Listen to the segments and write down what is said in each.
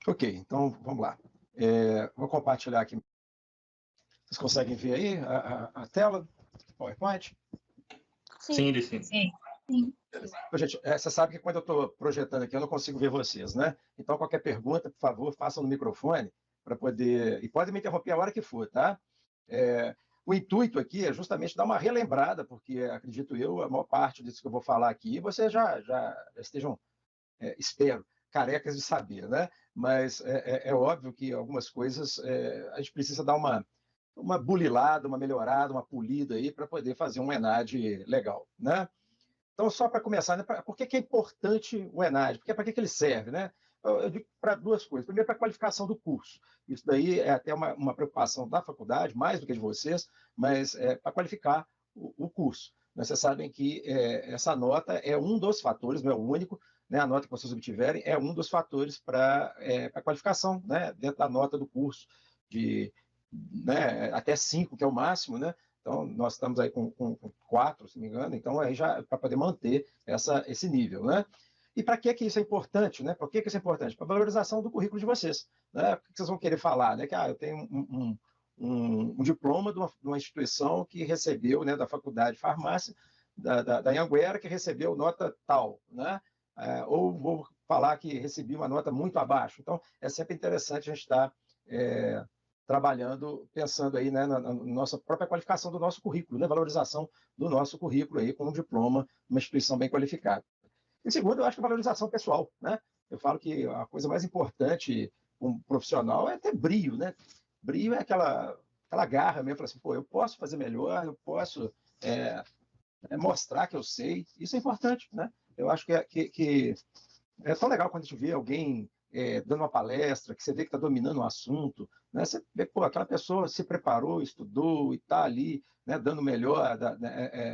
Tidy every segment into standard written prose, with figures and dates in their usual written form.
Ok, então vamos lá. Vou compartilhar aqui. Vocês conseguem ver aí a tela? PowerPoint? Sim, Sim, sim. sim, sim. Gente, você sabe que quando eu estou projetando aqui, eu não consigo ver vocês, né? Então, qualquer pergunta, por favor, façam no microfone para poder. E podem me interromper a hora que for, tá? É, o intuito aqui é justamente dar uma relembrada, porque acredito eu, a maior parte disso que eu vou falar aqui, vocês já estejam, espero, carecas de saber, né? Mas é óbvio que algumas coisas a gente precisa dar uma bulilada, uma melhorada, uma polida aí para poder fazer um ENAD legal, né? Então, só para começar, né, por que é importante o ENAD? Porque para que ele serve? Né? Eu digo para duas coisas. Primeiro, para a qualificação do curso. Isso daí é até uma preocupação da faculdade, mais do que de vocês, mas para qualificar o curso. Vocês sabem que essa nota é um dos fatores, não é o único, né, a nota que vocês obtiverem é um dos fatores para a qualificação, né, dentro da nota do curso, de né, até 5, que é o máximo, né? Então, nós estamos aí com 4, se não me engano, então aí já para poder manter esse nível, né? E para que isso é importante, né? Por que isso é importante? Para a valorização do currículo de vocês, né? O que vocês vão querer falar, né? Que eu tenho um diploma de uma instituição que recebeu, né, da faculdade de farmácia da Anhanguera, que recebeu nota tal, né? Ou vou falar que recebi uma nota muito abaixo. Então, é sempre interessante a gente estar trabalhando, pensando aí, né, na nossa própria qualificação do nosso currículo, né, valorização do nosso currículo aí com um diploma, uma instituição bem qualificada. E segundo, eu acho que a valorização pessoal, né? Eu falo que a coisa mais importante um profissional é ter brio, né? Brio é aquela garra mesmo, falar assim, pô, eu posso fazer melhor, eu posso mostrar que eu sei, isso é importante, né? Eu acho que é tão legal quando a gente vê alguém dando uma palestra, que você vê que está dominando o assunto, né? Você vê, pô, aquela pessoa se preparou, estudou e está ali, né, dando o melhor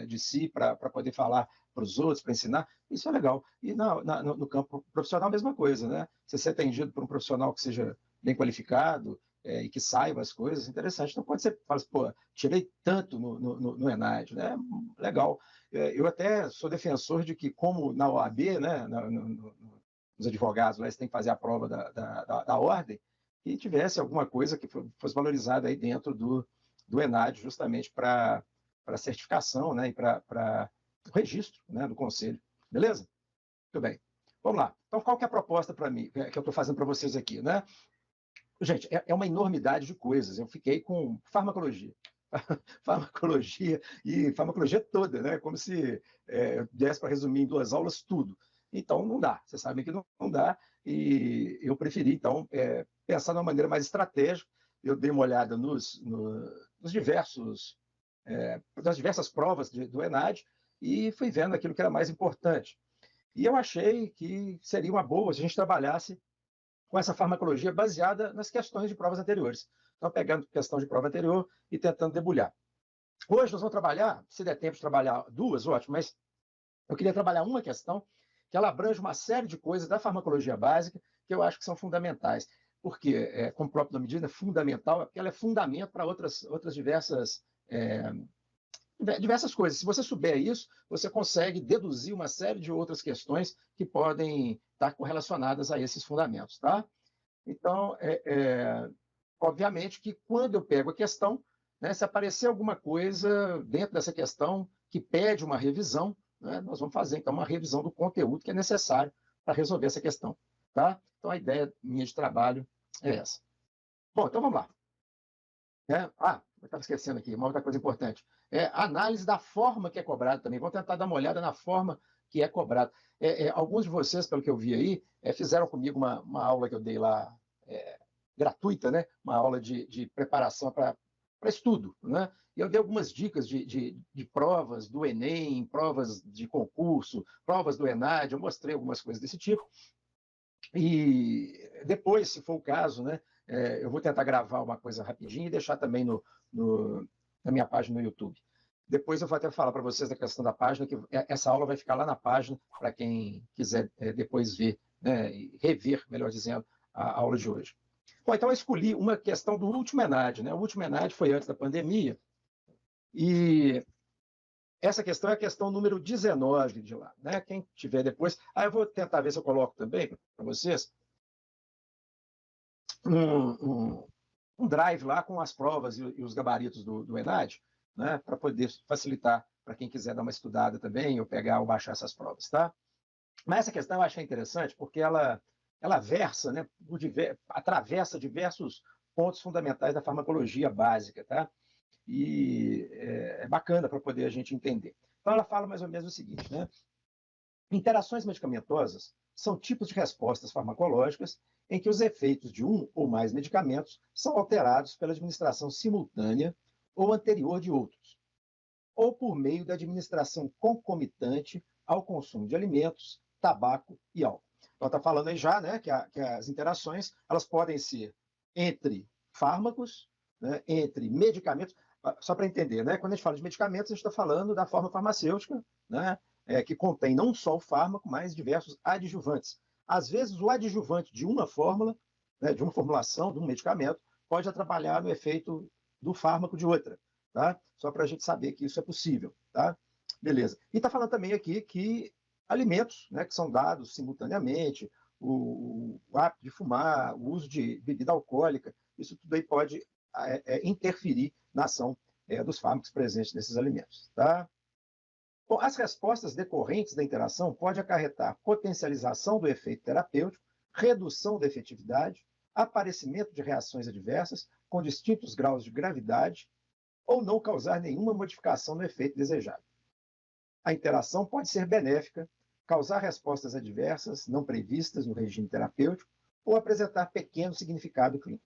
de si para poder falar para os outros, para ensinar. Isso é legal. E no campo profissional, a mesma coisa, né? Você ser atendido por um profissional que seja bem qualificado e que saiba as coisas, interessante. Então, quando você fala assim, pô, tirei tanto no ENAD, né? Legal. Eu até sou defensor de que, como na OAB, né, os advogados, né, você tem que fazer a prova da ordem, e tivesse alguma coisa que fosse valorizada aí dentro do ENAD, justamente para certificação, né, e para o registro, né, do conselho. Beleza? Muito bem. Vamos lá. Então, qual que é a proposta para mim, que eu estou fazendo para vocês aqui, né? Gente, é uma enormidade de coisas. Eu fiquei com farmacologia. Farmacologia e farmacologia toda, né? Como se desse para resumir em 2 aulas tudo. Então, não dá. Vocês sabem que não dá. E eu preferi, então, pensar de uma maneira mais estratégica. Eu dei uma olhada nos das diversas provas do ENAD e fui vendo aquilo que era mais importante. E eu achei que seria uma boa se a gente trabalhasse com essa farmacologia baseada nas questões de provas anteriores. Então, pegando questão de prova anterior e tentando debulhar. Hoje nós vamos trabalhar, se der tempo de trabalhar duas, ótimo, mas eu queria trabalhar uma questão que ela abrange uma série de coisas da farmacologia básica que eu acho que são fundamentais. Porque, como o próprio nome diz, é fundamental, porque ela é fundamento para outras diversas coisas. Se você souber isso, você consegue deduzir uma série de outras questões que podem estar correlacionadas a esses fundamentos. Tá? Então, obviamente que quando eu pego a questão, né, se aparecer alguma coisa dentro dessa questão que pede uma revisão, né, nós vamos fazer então uma revisão do conteúdo que é necessário para resolver essa questão. Tá? Então, a ideia minha de trabalho é essa. Bom, então vamos lá. Eu estava esquecendo aqui, uma outra coisa importante. A análise da forma que é cobrado também. Vamos tentar dar uma olhada na forma que é cobrado. Alguns de vocês, pelo que eu vi aí, fizeram comigo uma aula que eu dei lá, gratuita, né? Uma aula de preparação para estudo. Né? E eu dei algumas dicas de provas do Enem, provas de concurso, provas do ENAD, eu mostrei algumas coisas desse tipo. E depois, se for o caso, né, eu vou tentar gravar uma coisa rapidinho e deixar também na minha página no YouTube. Depois eu vou até falar para vocês da questão da página, que essa aula vai ficar lá na página para quem quiser depois ver, né, e rever, melhor dizendo, a aula de hoje. Bom, então eu escolhi uma questão do último ENAD. Né? O último ENAD foi antes da pandemia e essa questão é a questão número 19 de lá. Né? Quem tiver depois... eu vou tentar ver se eu coloco também para vocês. um drive lá com as provas e os gabaritos do ENAD, né, para poder facilitar para quem quiser dar uma estudada também, ou pegar ou baixar essas provas, tá? Mas essa questão eu achei interessante porque ela versa, né, atravessa diversos pontos fundamentais da farmacologia básica, tá? E é bacana para poder a gente entender. Então ela fala mais ou menos o seguinte, né? Interações medicamentosas são tipos de respostas farmacológicas em que os efeitos de um ou mais medicamentos são alterados pela administração simultânea ou anterior de outros, ou por meio da administração concomitante ao consumo de alimentos, tabaco e álcool. Então, está falando aí já, né, que as interações elas podem ser entre fármacos, né, entre medicamentos. Só para entender, né, quando a gente fala de medicamentos, a gente está falando da forma farmacêutica, né, que contém não só o fármaco, mas diversos adjuvantes. Às vezes, o adjuvante de uma fórmula, né, de uma formulação, de um medicamento, pode atrapalhar no efeito do fármaco de outra. Tá? Só para a gente saber que isso é possível. Tá? Beleza. E está falando também aqui que alimentos, né, que são dados simultaneamente, o hábito de fumar, o uso de bebida alcoólica, isso tudo aí pode interferir na ação dos fármacos presentes nesses alimentos. Tá? Bom, as respostas decorrentes da interação podem acarretar potencialização do efeito terapêutico, redução da efetividade, aparecimento de reações adversas com distintos graus de gravidade, ou não causar nenhuma modificação no efeito desejado. A interação pode ser benéfica, causar respostas adversas não previstas no regime terapêutico ou apresentar pequeno significado clínico.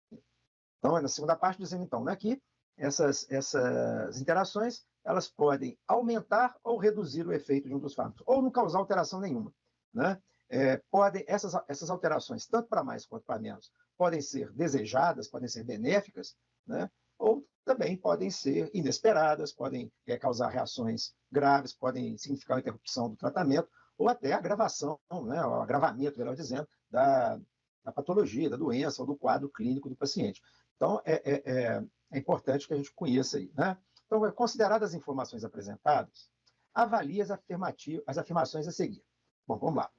Então, na segunda parte, dizendo então, né, que essas interações elas podem aumentar ou reduzir o efeito de um dos fármacos, ou não causar alteração nenhuma. Né? Essas alterações, tanto para mais quanto para menos, podem ser desejadas, podem ser benéficas, né? Ou também podem ser inesperadas, podem causar reações graves, podem significar a interrupção do tratamento, ou até a agravação, né, o agravamento, melhor dizendo, da patologia, da doença ou do quadro clínico do paciente. Então, é importante que a gente conheça aí. Né? Então, consideradas as informações apresentadas, avalie as afirmações a seguir. Bom, vamos lá.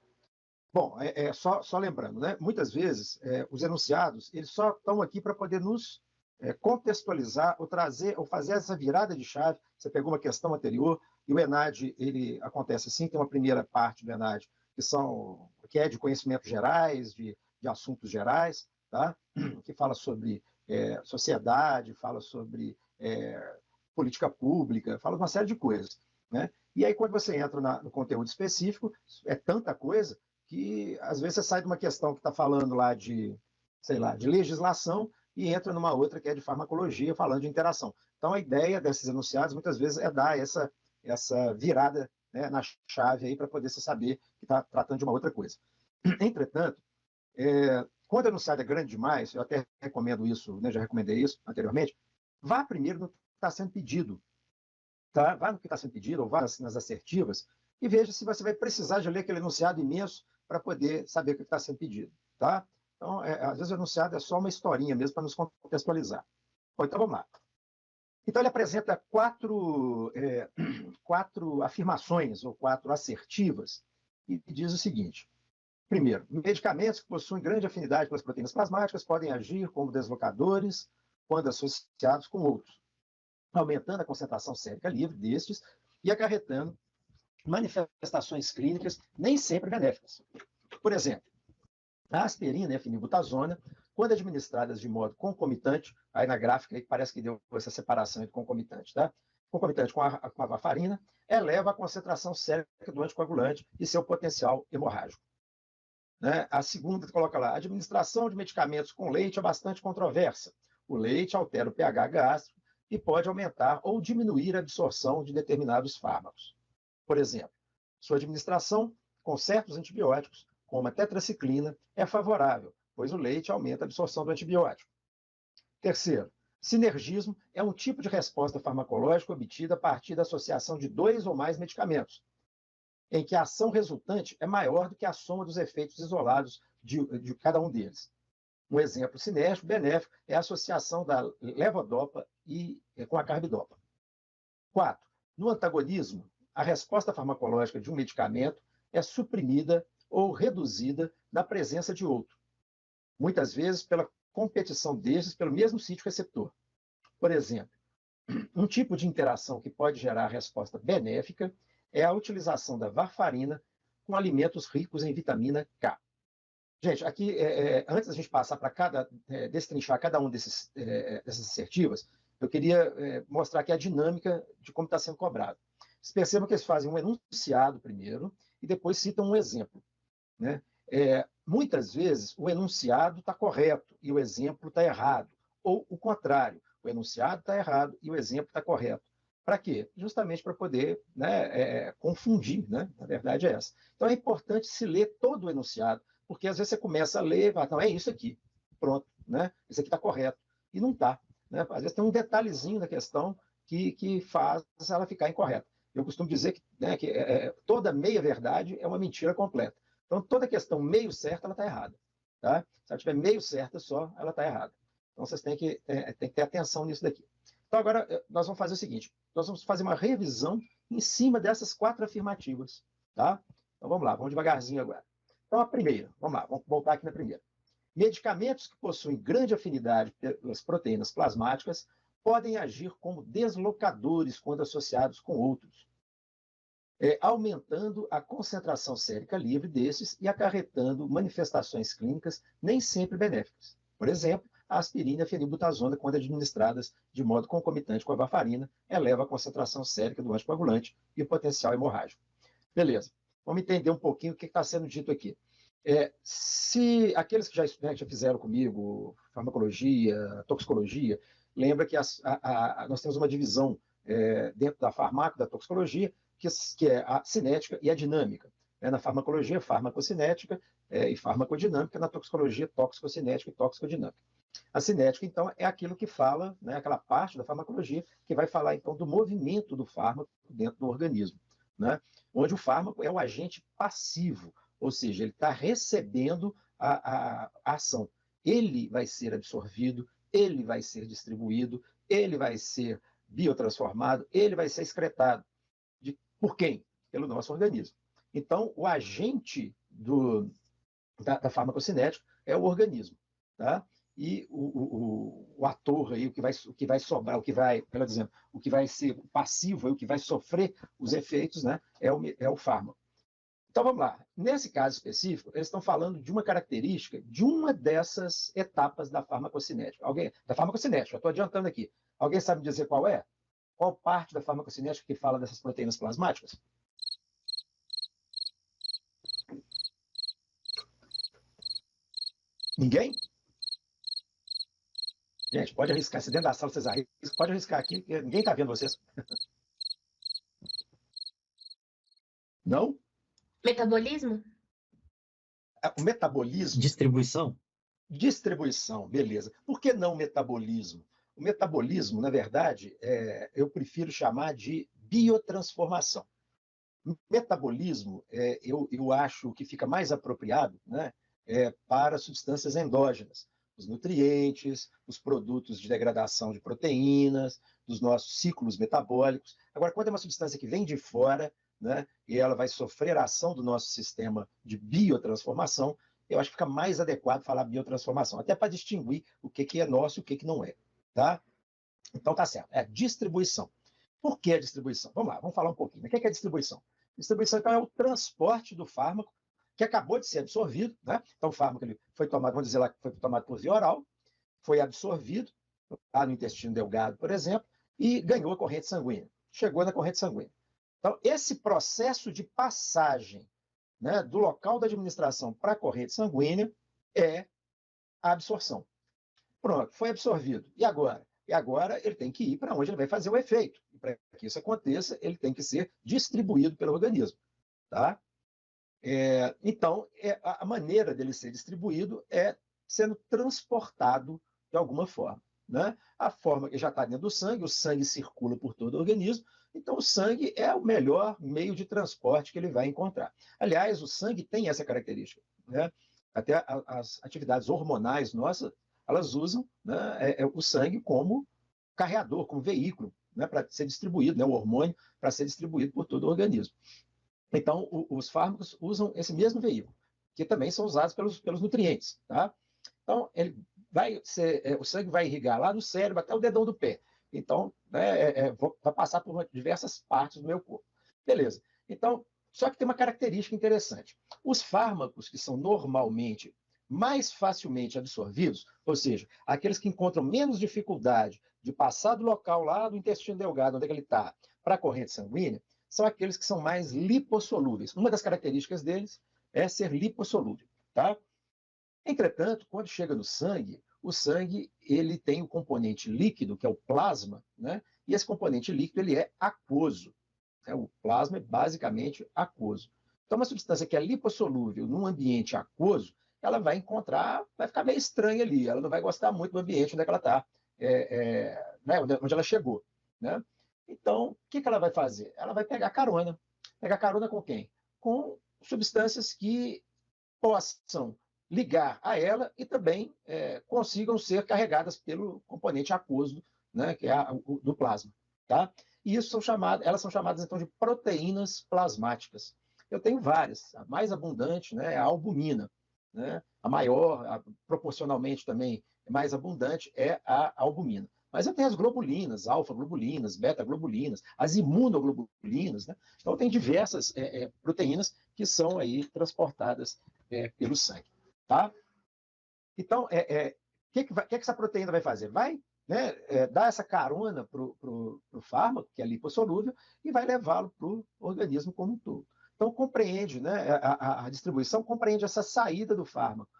Bom, só lembrando, né? Muitas vezes os enunciados eles só estão aqui para poder nos contextualizar ou trazer ou fazer essa virada de chave. Você pegou uma questão anterior e o ENAD ele acontece assim, tem uma primeira parte do ENAD que é de conhecimentos gerais, de assuntos gerais, tá? Que fala sobre sociedade, fala sobre política pública, fala de uma série de coisas, né? E aí quando você entra no conteúdo específico, é tanta coisa que às vezes você sai de uma questão que está falando lá de, sei lá, de legislação e entra numa outra que é de farmacologia, falando de interação. Então, a ideia desses enunciados, muitas vezes, é dar essa virada, né, na chave aí para poder se saber que está tratando de uma outra coisa. Entretanto, quando o enunciado é grande demais, eu até recomendo isso, né, já recomendei isso anteriormente, vá primeiro no que está sendo pedido. Tá? Vá no que está sendo pedido, ou vá nas assertivas, e veja se você vai precisar de ler aquele enunciado imenso para poder saber o que está sendo pedido. Tá? Então, às vezes o enunciado é só uma historinha mesmo para nos contextualizar. Bom, então vamos lá. Então ele apresenta quatro afirmações ou 4 assertivas e diz o seguinte. Primeiro, medicamentos que possuem grande afinidade pelas proteínas plasmáticas podem agir como deslocadores quando associados com outros, aumentando a concentração sérica livre destes e acarretando manifestações clínicas nem sempre benéficas. Por exemplo, a aspirina e a fenilbutazona, quando administradas de modo concomitante, aí na gráfica aí parece que deu essa separação entre concomitante, tá? Concomitante com a varfarina, eleva a concentração sérica do anticoagulante e seu potencial hemorrágico. Né? A segunda coloca lá, a administração de medicamentos com leite é bastante controversa. O leite altera o pH gástrico e pode aumentar ou diminuir a absorção de determinados fármacos. Por exemplo, sua administração com certos antibióticos, como a tetraciclina, é favorável, pois o leite aumenta a absorção do antibiótico. Terceiro, sinergismo é um tipo de resposta farmacológica obtida a partir da associação de 2 ou mais medicamentos, em que a ação resultante é maior do que a soma dos efeitos isolados de cada um deles. Um exemplo sinérgico benéfico é a associação da levodopa com a carbidopa. 4. No antagonismo, a resposta farmacológica de um medicamento é suprimida ou reduzida na presença de outro, muitas vezes pela competição desses pelo mesmo sítio receptor. Por exemplo, um tipo de interação que pode gerar resposta benéfica é a utilização da varfarina com alimentos ricos em vitamina K. Gente, aqui, antes da gente passar para destrinchar cada um dessas assertivas, eu queria mostrar aqui a dinâmica de como está sendo cobrado. Vocês percebam que eles fazem um enunciado primeiro e depois citam um exemplo, né? Muitas vezes o enunciado está correto e o exemplo está errado, ou o contrário, o enunciado está errado e o exemplo está correto. Para quê? Justamente para poder, né, confundir, né? Na verdade é essa. Então é importante se ler todo o enunciado, porque às vezes você começa a ler e fala, então é isso aqui, pronto, né? Isso aqui está correto. E não está. Né? Às vezes tem um detalhezinho da questão que faz ela ficar incorreta. Eu costumo dizer que toda meia-verdade é uma mentira completa. Então, toda questão meio certa, ela está errada. Tá? Se ela tiver meio certa só, ela está errada. Então, vocês têm que ter atenção nisso daqui. Então, agora, nós vamos fazer o seguinte. Nós vamos fazer uma revisão em cima dessas 4 afirmativas. Tá? Então, vamos lá. Vamos devagarzinho agora. Então, a primeira. Vamos lá. Vamos voltar aqui na primeira. Medicamentos que possuem grande afinidade pelas proteínas plasmáticas podem agir como deslocadores quando associados com outros, aumentando a concentração sérica livre desses e acarretando manifestações clínicas nem sempre benéficas. Por exemplo, a aspirina e a fenilbutazona, quando administradas de modo concomitante com a varfarina, eleva a concentração sérica do anticoagulante e o potencial hemorrágico. Beleza. Vamos entender um pouquinho o que está sendo dito aqui. Se aqueles que já fizeram comigo farmacologia, toxicologia, lembra que nós temos uma divisão dentro da farmaco, da toxicologia, que é a cinética e a dinâmica. Na farmacologia, farmacocinética e farmacodinâmica, na toxicologia, toxicocinética e toxicodinâmica. A cinética, então, é aquilo que fala, né, aquela parte da farmacologia que vai falar, então, do movimento do fármaco dentro do organismo, né? Onde o fármaco é o agente passivo, ou seja, ele está recebendo a ação. Ele vai ser absorvido, ele vai ser distribuído, ele vai ser biotransformado, ele vai ser excretado. Por quem? Pelo nosso organismo. Então, o agente da farmacocinética é o organismo. Tá? E o ator, aí, o que vai sobrar, melhor dizendo, o que vai ser passivo, o que vai sofrer os efeitos, né, é o fármaco. Então, vamos lá. Nesse caso específico, eles estão falando de uma característica de uma dessas etapas da farmacocinética. Da farmacocinética, eu estou adiantando aqui. Alguém sabe dizer qual é? Qual parte da farmacocinética que fala dessas proteínas plasmáticas? Ninguém? Gente, pode arriscar. Se dentro da sala vocês arriscam, pode arriscar aqui, porque ninguém está vendo vocês. Não? Metabolismo? O metabolismo... Distribuição? Distribuição, beleza. Por que não metabolismo? O metabolismo, na verdade, eu prefiro chamar de biotransformação. Metabolismo, eu acho que fica mais apropriado, né, para substâncias endógenas, os nutrientes, os produtos de degradação de proteínas, dos nossos ciclos metabólicos. Agora, quando é uma substância que vem de fora, né, e ela vai sofrer a ação do nosso sistema de biotransformação, eu acho que fica mais adequado falar biotransformação, até para distinguir o que é nosso e o que não é. Tá? Então, tá certo. É distribuição. Por que a distribuição? Vamos lá, vamos falar um pouquinho. O que é a distribuição? Distribuição, então, é o transporte do fármaco que acabou de ser absorvido, né? Então, o fármaco ele foi tomado, vamos dizer lá, que foi tomado por via oral, foi absorvido, lá no intestino delgado, por exemplo, e ganhou a corrente sanguínea. Chegou na corrente sanguínea. Então, esse processo de passagem, né, do local da administração para a corrente sanguínea é a absorção. Pronto, foi absorvido. E agora? E agora ele tem que ir para onde ele vai fazer o efeito. E para que isso aconteça, ele tem que ser distribuído pelo organismo. Tá? Então, a maneira dele ser distribuído é sendo transportado de alguma forma. Né? A forma que já está dentro do sangue, o sangue circula por todo o organismo, então o sangue é o melhor meio de transporte que ele vai encontrar. Aliás, o sangue tem essa característica. Né? Até as atividades hormonais nossas, elas usam, né, o sangue como carreador, como veículo, né, para ser distribuído, né, o hormônio para ser distribuído por todo o organismo. Então, os fármacos usam esse mesmo veículo, que também são usados pelos nutrientes. Tá? Então, ele o sangue vai irrigar lá no cérebro até o dedão do pé. Então, né, vai passar por diversas partes do meu corpo. Beleza. Então, só que tem uma característica interessante. Os fármacos que são normalmente mais facilmente absorvidos, ou seja, aqueles que encontram menos dificuldade de passar do local lá do intestino delgado, onde é que ele está, para a corrente sanguínea, são aqueles que são mais lipossolúveis. Uma das características deles é ser lipossolúvel, tá? Entretanto, quando chega no sangue, o sangue ele tem o componente líquido, que é o plasma, né? E esse componente líquido ele é aquoso. Né? O plasma é basicamente aquoso. Então, uma substância que é lipossolúvel num ambiente aquoso, ela vai ficar meio estranha ali, ela não vai gostar muito do ambiente onde é que ela está, né? Onde ela chegou. Né? Então, o que ela vai fazer? Ela vai pegar carona. Pegar carona com quem? Com substâncias que possam ligar a ela e também consigam ser carregadas pelo componente aquoso, né, que é do plasma. Tá? E isso elas são chamadas, então, de proteínas plasmáticas. Eu tenho várias. A mais abundante, né, é a albumina. Né? A maior, proporcionalmente também mais abundante, é a albumina. Mas eu tenho as globulinas, alfa-globulinas, beta-globulinas, as imunoglobulinas. Né? Então, tem diversas proteínas que são aí transportadas pelo sangue. Tá? Então, que essa proteína vai fazer? Vai, né, dar essa carona para o fármaco, que é lipossolúvel, e vai levá-lo para o organismo como um todo. Então, compreende, né, a distribuição compreende essa saída do fármaco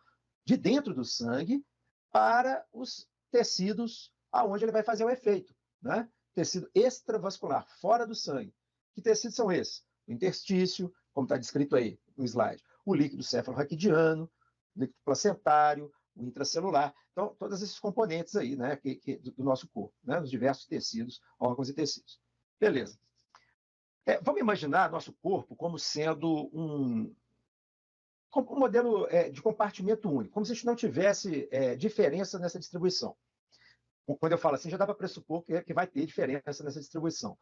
de dentro do sangue para os tecidos aonde ele vai fazer o efeito. Né? Tecido extravascular, fora do sangue. Que tecidos são esses? O interstício, como está descrito aí no slide, o líquido cefalorraquidiano, o líquido placentário, o intracelular. Então, todos esses componentes aí, né, do nosso corpo, né, dos diversos tecidos, órgãos e tecidos. Beleza. Vamos imaginar nosso corpo como sendo um modelo de compartimento único, como se a gente não tivesse diferença nessa distribuição. Quando eu falo assim, já dá para pressupor que vai ter diferença nessa distribuição.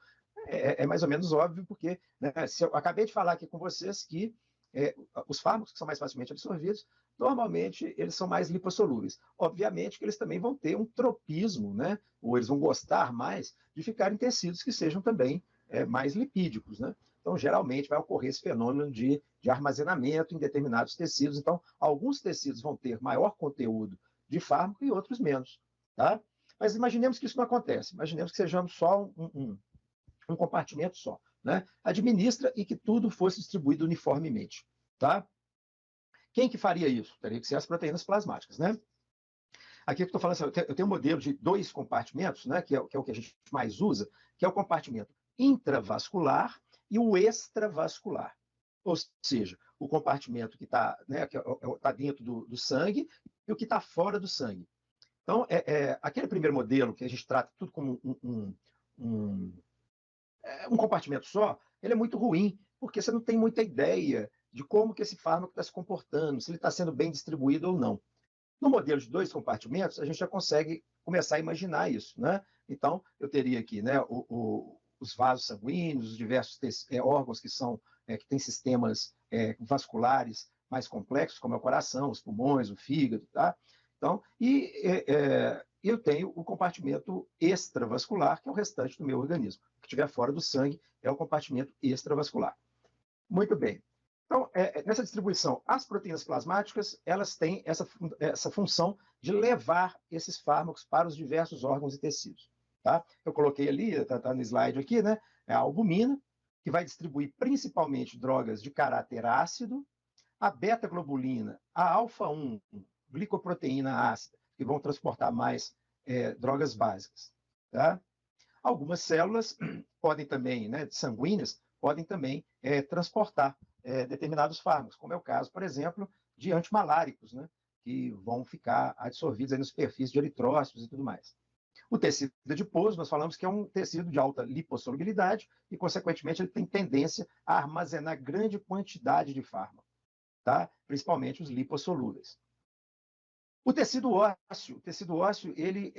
É mais ou menos óbvio, porque né, se eu acabei de falar aqui com vocês que os fármacos que são mais facilmente absorvidos, normalmente eles são mais lipossolúveis. Obviamente que eles também vão ter um tropismo, né, ou eles vão gostar mais de ficar em tecidos que sejam também mais lipídicos. Né? Então, geralmente vai ocorrer esse fenômeno de armazenamento em determinados tecidos. Então, alguns tecidos vão ter maior conteúdo de fármaco e outros menos. Tá? Mas imaginemos que isso não acontece. Imaginemos que sejamos só um compartimento só. Né? Administra e que tudo fosse distribuído uniformemente. Tá? Quem que faria isso? Teria que ser as proteínas plasmáticas. Né? Aqui eu estou falando assim, eu tenho um modelo de 2 compartimentos, né, que é o que a gente mais usa, que é o compartimento intravascular e o extravascular. Ou seja, o compartimento que está dentro do sangue e o que está fora do sangue. Então, aquele primeiro modelo que a gente trata tudo como um compartimento só, ele é muito ruim, porque você não tem muita ideia de como que esse fármaco está se comportando, se ele está sendo bem distribuído ou não. No modelo de 2 compartimentos, a gente já consegue começar a imaginar isso. Né? Então, eu teria aqui, né, os vasos sanguíneos, os diversos órgãos que têm sistemas vasculares mais complexos, como é o coração, os pulmões, o fígado. Tá? Então, eu tenho o compartimento extravascular, que é o restante do meu organismo. O que estiver fora do sangue é o compartimento extravascular. Muito bem. Então, nessa distribuição, as proteínas plasmáticas, elas têm essa função de levar esses fármacos para os diversos órgãos e tecidos. Tá? Eu coloquei ali, está no slide aqui, né, a albumina, que vai distribuir principalmente drogas de caráter ácido, a beta-globulina, a alfa-1, glicoproteína ácida, que vão transportar mais drogas básicas. Tá? Algumas células podem também, né, sanguíneas, podem também transportar determinados fármacos, como é o caso, por exemplo, de antimaláricos, né, que vão ficar absorvidos aí nos perfis de eritrócitos e tudo mais. O tecido adiposo, nós falamos que é um tecido de alta lipossolubilidade e, consequentemente, ele tem tendência a armazenar grande quantidade de fármaco, tá? Principalmente os lipossolúveis. O tecido ósseo, ele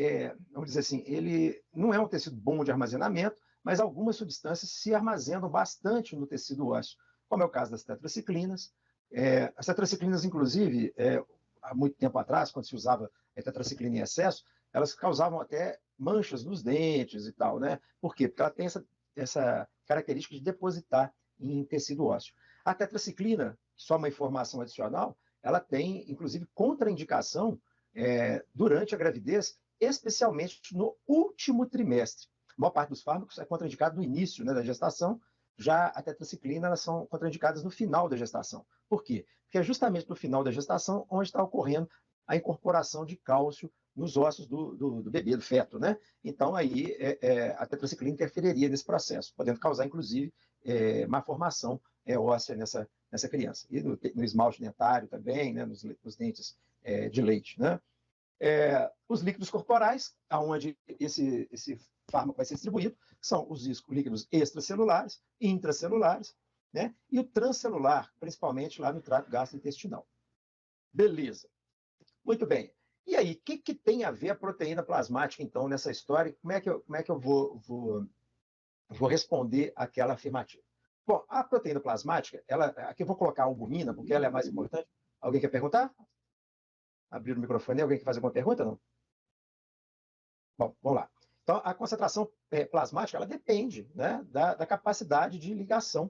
vamos dizer assim, ele não é um tecido bom de armazenamento, mas algumas substâncias se armazenam bastante no tecido ósseo, como é o caso das tetraciclinas. As tetraciclinas, inclusive, há muito tempo atrás, quando se usava tetraciclina em excesso, elas causavam até manchas nos dentes e tal, né? Por quê? Porque ela tem essa característica de depositar em tecido ósseo. A tetraciclina, só uma informação adicional, ela tem, inclusive, contraindicação durante a gravidez, especialmente no último trimestre. A maior parte dos fármacos é contraindicado no início, né, da gestação, já a tetraciclina, elas são contraindicadas no final da gestação. Por quê? Porque é justamente no final da gestação onde está ocorrendo a incorporação de cálcio nos ossos do bebê, do feto, né? Então, aí, a tetraciclina interferiria nesse processo, podendo causar, inclusive, má formação óssea nessa criança. E no esmalte dentário também, né? Nos dentes de leite, né? Os líquidos corporais, aonde esse fármaco vai ser distribuído, são os líquidos extracelulares, intracelulares, né? E o transcelular, principalmente lá no trato gastrointestinal. Beleza. Muito bem. E aí, o que tem a ver a proteína plasmática, então, nessa história? Como é que eu vou responder aquela afirmativa? Bom, a proteína plasmática, aqui eu vou colocar a albumina, porque ela é a mais importante. Alguém quer perguntar? Abrir o microfone. Alguém quer fazer alguma pergunta? Não? Bom, vamos lá. Então, a concentração plasmática, ela depende, né, da capacidade de ligação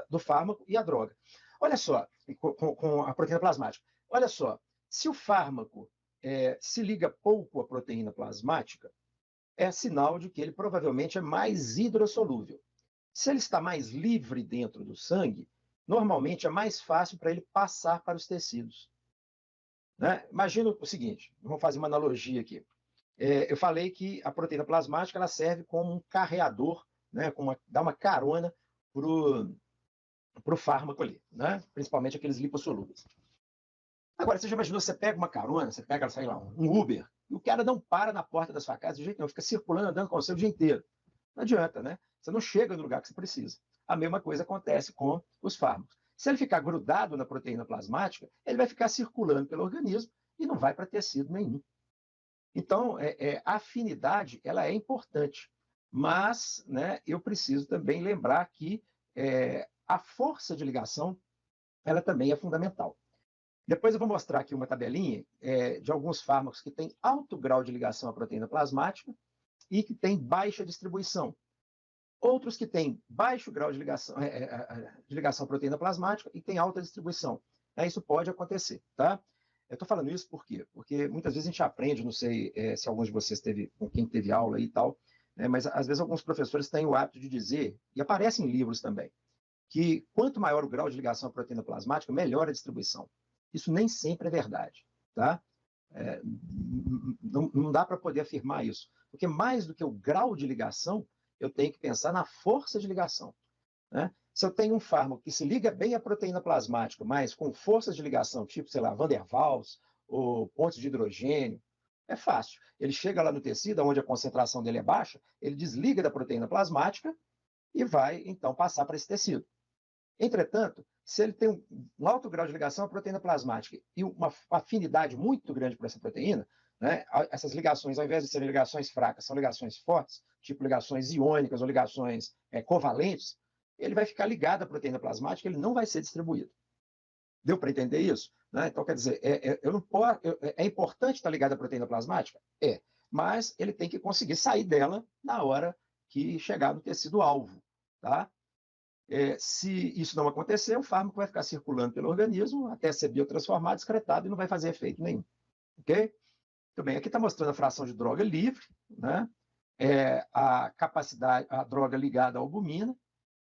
do fármaco e a droga. Olha só, com a proteína plasmática. Olha só, se o fármaco se liga pouco à proteína plasmática, é sinal de que ele provavelmente é mais hidrossolúvel. Se ele está mais livre dentro do sangue, normalmente é mais fácil para ele passar para os tecidos. Né? Imagina o seguinte, vamos fazer uma analogia aqui. Eu falei que a proteína plasmática ela serve como um carreador, né? Dá uma carona para o fármaco ali, né? Principalmente aqueles lipossolúveis. Agora, você já imaginou, você pega uma carona, você pega, sei lá, um Uber, e o cara não para na porta da sua casa de jeito nenhum, fica circulando, andando com você o dia inteiro. Não adianta, né? Você não chega no lugar que você precisa. A mesma coisa acontece com os fármacos. Se ele ficar grudado na proteína plasmática, ele vai ficar circulando pelo organismo e não vai para tecido nenhum. Então, a afinidade ela é importante, mas, né, eu preciso também lembrar que a força de ligação ela também é fundamental. Depois eu vou mostrar aqui uma tabelinha de alguns fármacos que têm alto grau de ligação à proteína plasmática e que têm baixa distribuição. Outros que têm baixo grau de ligação à proteína plasmática e têm alta distribuição. Isso pode acontecer, tá? Eu estou falando isso por quê? Porque muitas vezes a gente aprende, não sei se alguns de vocês com quem teve aula aí e tal, né, mas às vezes alguns professores têm o hábito de dizer, e aparece em livros também, que quanto maior o grau de ligação à proteína plasmática, melhor a distribuição. Isso nem sempre é verdade, tá? Não dá para poder afirmar isso, porque mais do que o grau de ligação, eu tenho que pensar na força de ligação, né? Se eu tenho um fármaco que se liga bem à proteína plasmática, mas com forças de ligação, tipo, sei lá, Van der Waals ou pontes de hidrogênio, é fácil. Ele chega lá no tecido, onde a concentração dele é baixa, ele desliga da proteína plasmática e vai, então, passar para esse tecido. Entretanto, se ele tem um alto grau de ligação à proteína plasmática e uma afinidade muito grande para essa proteína, né, essas ligações, ao invés de serem ligações fracas, são ligações fortes, tipo ligações iônicas ou ligações covalentes, ele vai ficar ligado à proteína plasmática, ele não vai ser distribuído. Deu para entender isso? Né? Então, quer dizer, é importante estar ligado à proteína plasmática? Mas ele tem que conseguir sair dela na hora que chegar no tecido-alvo, tá? Se isso não acontecer, o fármaco vai ficar circulando pelo organismo até ser biotransformado, excretado e não vai fazer efeito nenhum. Ok? Muito bem, aqui está mostrando a fração de droga livre, né? A capacidade, a droga ligada à albumina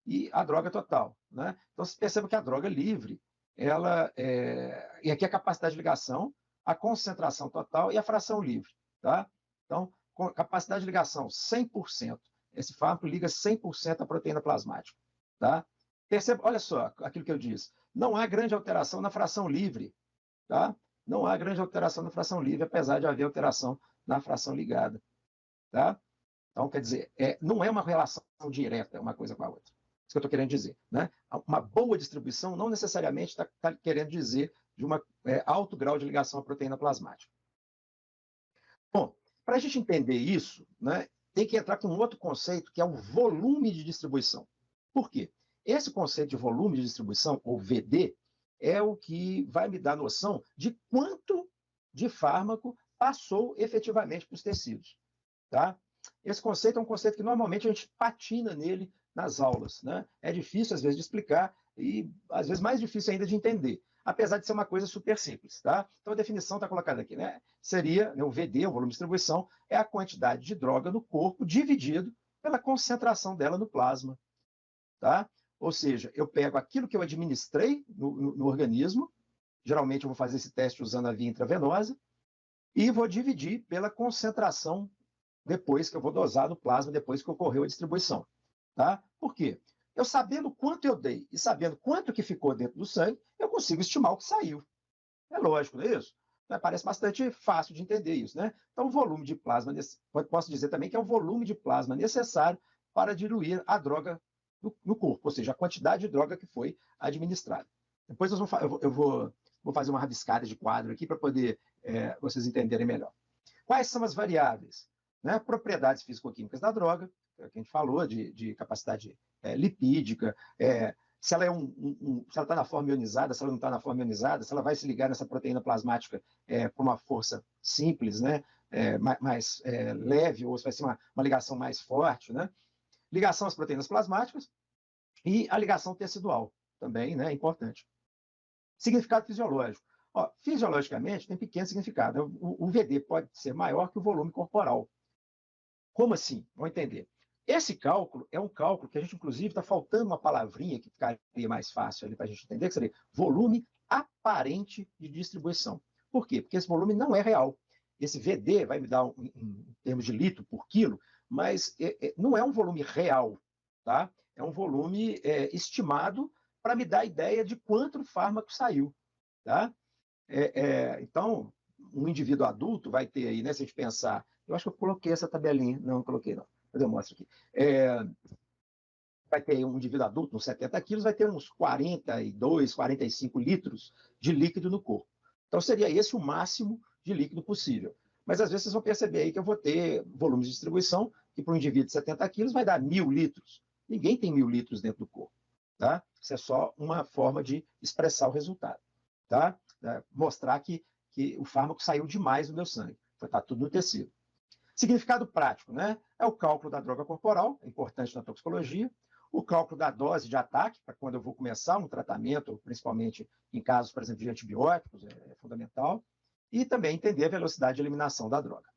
e a droga total, né? Então, você percebe que a droga livre, e aqui a capacidade de ligação, a concentração total e a fração livre, tá? Então, com capacidade de ligação 100%, esse fármaco liga 100% à proteína plasmática. Tá? Perceba, olha só aquilo que eu disse. Não há grande alteração na fração livre. Tá? Não há grande alteração na fração livre, apesar de haver alteração na fração ligada. Tá? Então, quer dizer, não é uma relação direta uma coisa com a outra. Isso que eu estou querendo dizer. Né? Uma boa distribuição não necessariamente está querendo dizer de um alto grau de ligação à proteína plasmática. Bom, para a gente entender isso, né, tem que entrar com um outro conceito, que é o volume de distribuição. Por quê? Esse conceito de volume de distribuição, ou VD, é o que vai me dar noção de quanto de fármaco passou efetivamente para os tecidos. Tá? Esse conceito é um conceito que normalmente a gente patina nele nas aulas. Né? É difícil, às vezes, de explicar e, às vezes, mais difícil ainda de entender, apesar de ser uma coisa super simples. Tá? Então, a definição está colocada aqui. Né? Seria, né, o VD, o volume de distribuição, é a quantidade de droga no corpo dividido pela concentração dela no plasma. Tá? Ou seja, eu pego aquilo que eu administrei no organismo, geralmente eu vou fazer esse teste usando a via intravenosa, e vou dividir pela concentração depois que eu vou dosar no plasma, depois que ocorreu a distribuição. Tá? Por quê? Eu sabendo quanto eu dei e sabendo quanto que ficou dentro do sangue, eu consigo estimar o que saiu. É lógico, não é isso? Parece bastante fácil de entender isso. Né? Então, o volume de plasma, posso dizer também que é o volume de plasma necessário para diluir a droga no corpo, ou seja, a quantidade de droga que foi administrada. Depois eu vou fazer uma rabiscada de quadro aqui para poder vocês entenderem melhor. Quais são as variáveis? Né? Propriedades físico-químicas da droga, que a gente falou, de capacidade lipídica, se ela está na forma ionizada, se ela não está na forma ionizada, se ela vai se ligar nessa proteína plasmática com uma força simples, né? mais leve, ou se vai ser uma ligação mais forte. Né? Ligação às proteínas plasmáticas e a ligação tecidual também, né? É importante. Significado fisiológico. Ó, fisiologicamente, tem pequeno significado. O VD pode ser maior que o volume corporal. Como assim? Vamos entender. Esse cálculo é um cálculo que a gente, inclusive, está faltando uma palavrinha que ficaria mais fácil para a gente entender, que seria volume aparente de distribuição. Por quê? Porque esse volume não é real. Esse VD vai me dar, em termos de litro por quilo, mas não é um volume real. Tá? É um volume estimado para me dar a ideia de quanto fármaco saiu. Tá? Então, um indivíduo adulto vai ter aí, né, se a gente pensar, eu acho que eu coloquei essa tabelinha, não coloquei não, mas eu mostro aqui. Vai ter um indivíduo adulto, uns 70 quilos, vai ter uns 42, 45 litros de líquido no corpo. Então, seria esse o máximo de líquido possível. Mas, às vezes, vocês vão perceber aí que eu vou ter volumes de distribuição que, para um indivíduo de 70 quilos, vai dar 1.000 litros. Ninguém tem 1.000 litros dentro do corpo. Tá? Isso é só uma forma de expressar o resultado. Tá? Mostrar que o fármaco saiu demais do meu sangue. Está tudo no tecido. Significado prático, né? É o cálculo da droga corporal, é importante na toxicologia. O cálculo da dose de ataque, para quando eu vou começar um tratamento, principalmente em casos, por exemplo, de antibióticos, é fundamental. E também entender a velocidade de eliminação da droga.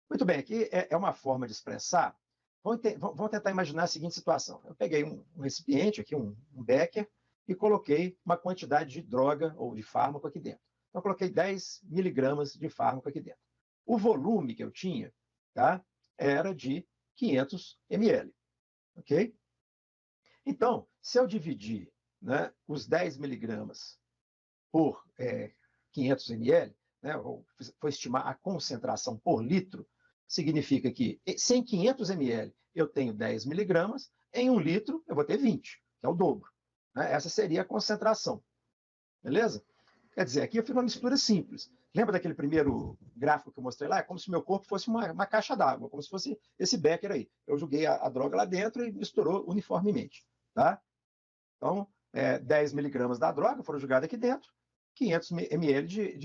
Muito bem, aqui é uma forma de expressar. Vamos tentar imaginar a seguinte situação. Eu peguei um recipiente, aqui um becker, e coloquei uma quantidade de droga ou de fármaco aqui dentro. Então, eu coloquei 10 miligramas de fármaco aqui dentro. O volume que eu tinha, tá, era de 500 ml. Ok? Então, se eu dividir, né, os 10 miligramas por 500 ml, né, ou for estimar a concentração por litro, significa que em 500 ml eu tenho 10 miligramas, em 1 litro eu vou ter 20, que é o dobro. Né? Essa seria a concentração. Beleza? Quer dizer, aqui eu fiz uma mistura simples. Lembra daquele primeiro gráfico que eu mostrei lá? É como se meu corpo fosse uma caixa d'água, como se fosse esse becker aí. Eu joguei a droga lá dentro e misturou uniformemente. Tá? Então, 10 miligramas da droga foram jogados aqui dentro, 500 ml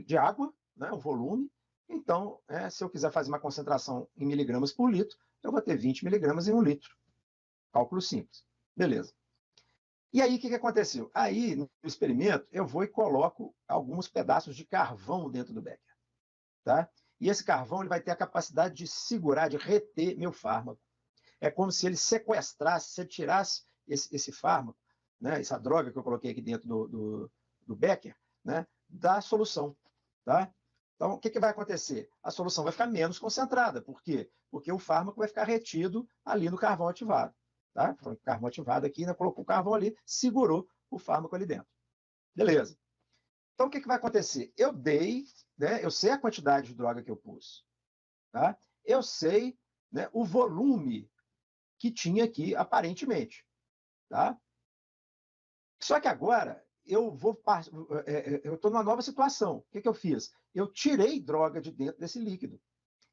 de água, né, o volume. Então, se eu quiser fazer uma concentração em miligramas por litro, eu vou ter 20 miligramas em 1 litro. Cálculo simples. Beleza. E aí, o que aconteceu? Aí, no experimento, eu vou e coloco alguns pedaços de carvão dentro do becker. Tá? E esse carvão ele vai ter a capacidade de segurar, de reter meu fármaco. É como se ele sequestrasse, se ele tirasse esse fármaco, né, essa droga que eu coloquei aqui dentro do becker, né, da solução. Tá? Então, o que vai acontecer? A solução vai ficar menos concentrada. Por quê? Porque o fármaco vai ficar retido ali no carvão ativado. Tá? Foi o carvão ativado aqui, né, colocou o carvão ali, segurou o fármaco ali dentro. Beleza. Então, o que vai acontecer? Eu dei, né, eu sei a quantidade de droga que eu pus. Tá? Eu sei, né, o volume que tinha aqui, aparentemente. Tá? Só que agora eu estou numa nova situação. O que eu fiz? Eu tirei droga de dentro desse líquido.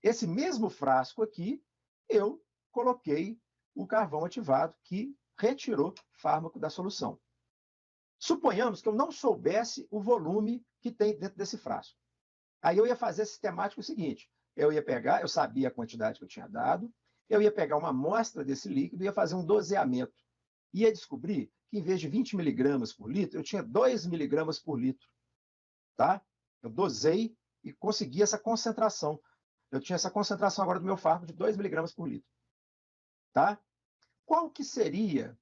Esse mesmo frasco aqui, eu coloquei o carvão ativado que retirou fármaco da solução. Suponhamos que eu não soubesse o volume que tem dentro desse frasco. Aí eu ia fazer sistemático o seguinte, eu ia pegar, eu sabia a quantidade que eu tinha dado, eu ia pegar uma amostra desse líquido e ia fazer um doseamento. Ia descobrir que, em vez de 20 miligramas por litro, eu tinha 2 miligramas por litro. Tá? Eu dosei e consegui essa concentração. Eu tinha essa concentração agora do meu fármaco de 2 miligramas por litro. Tá? Qual que seria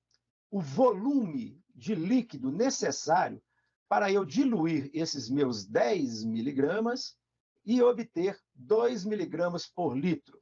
o volume de líquido necessário para eu diluir esses meus 10 miligramas e obter 2 miligramas por litro?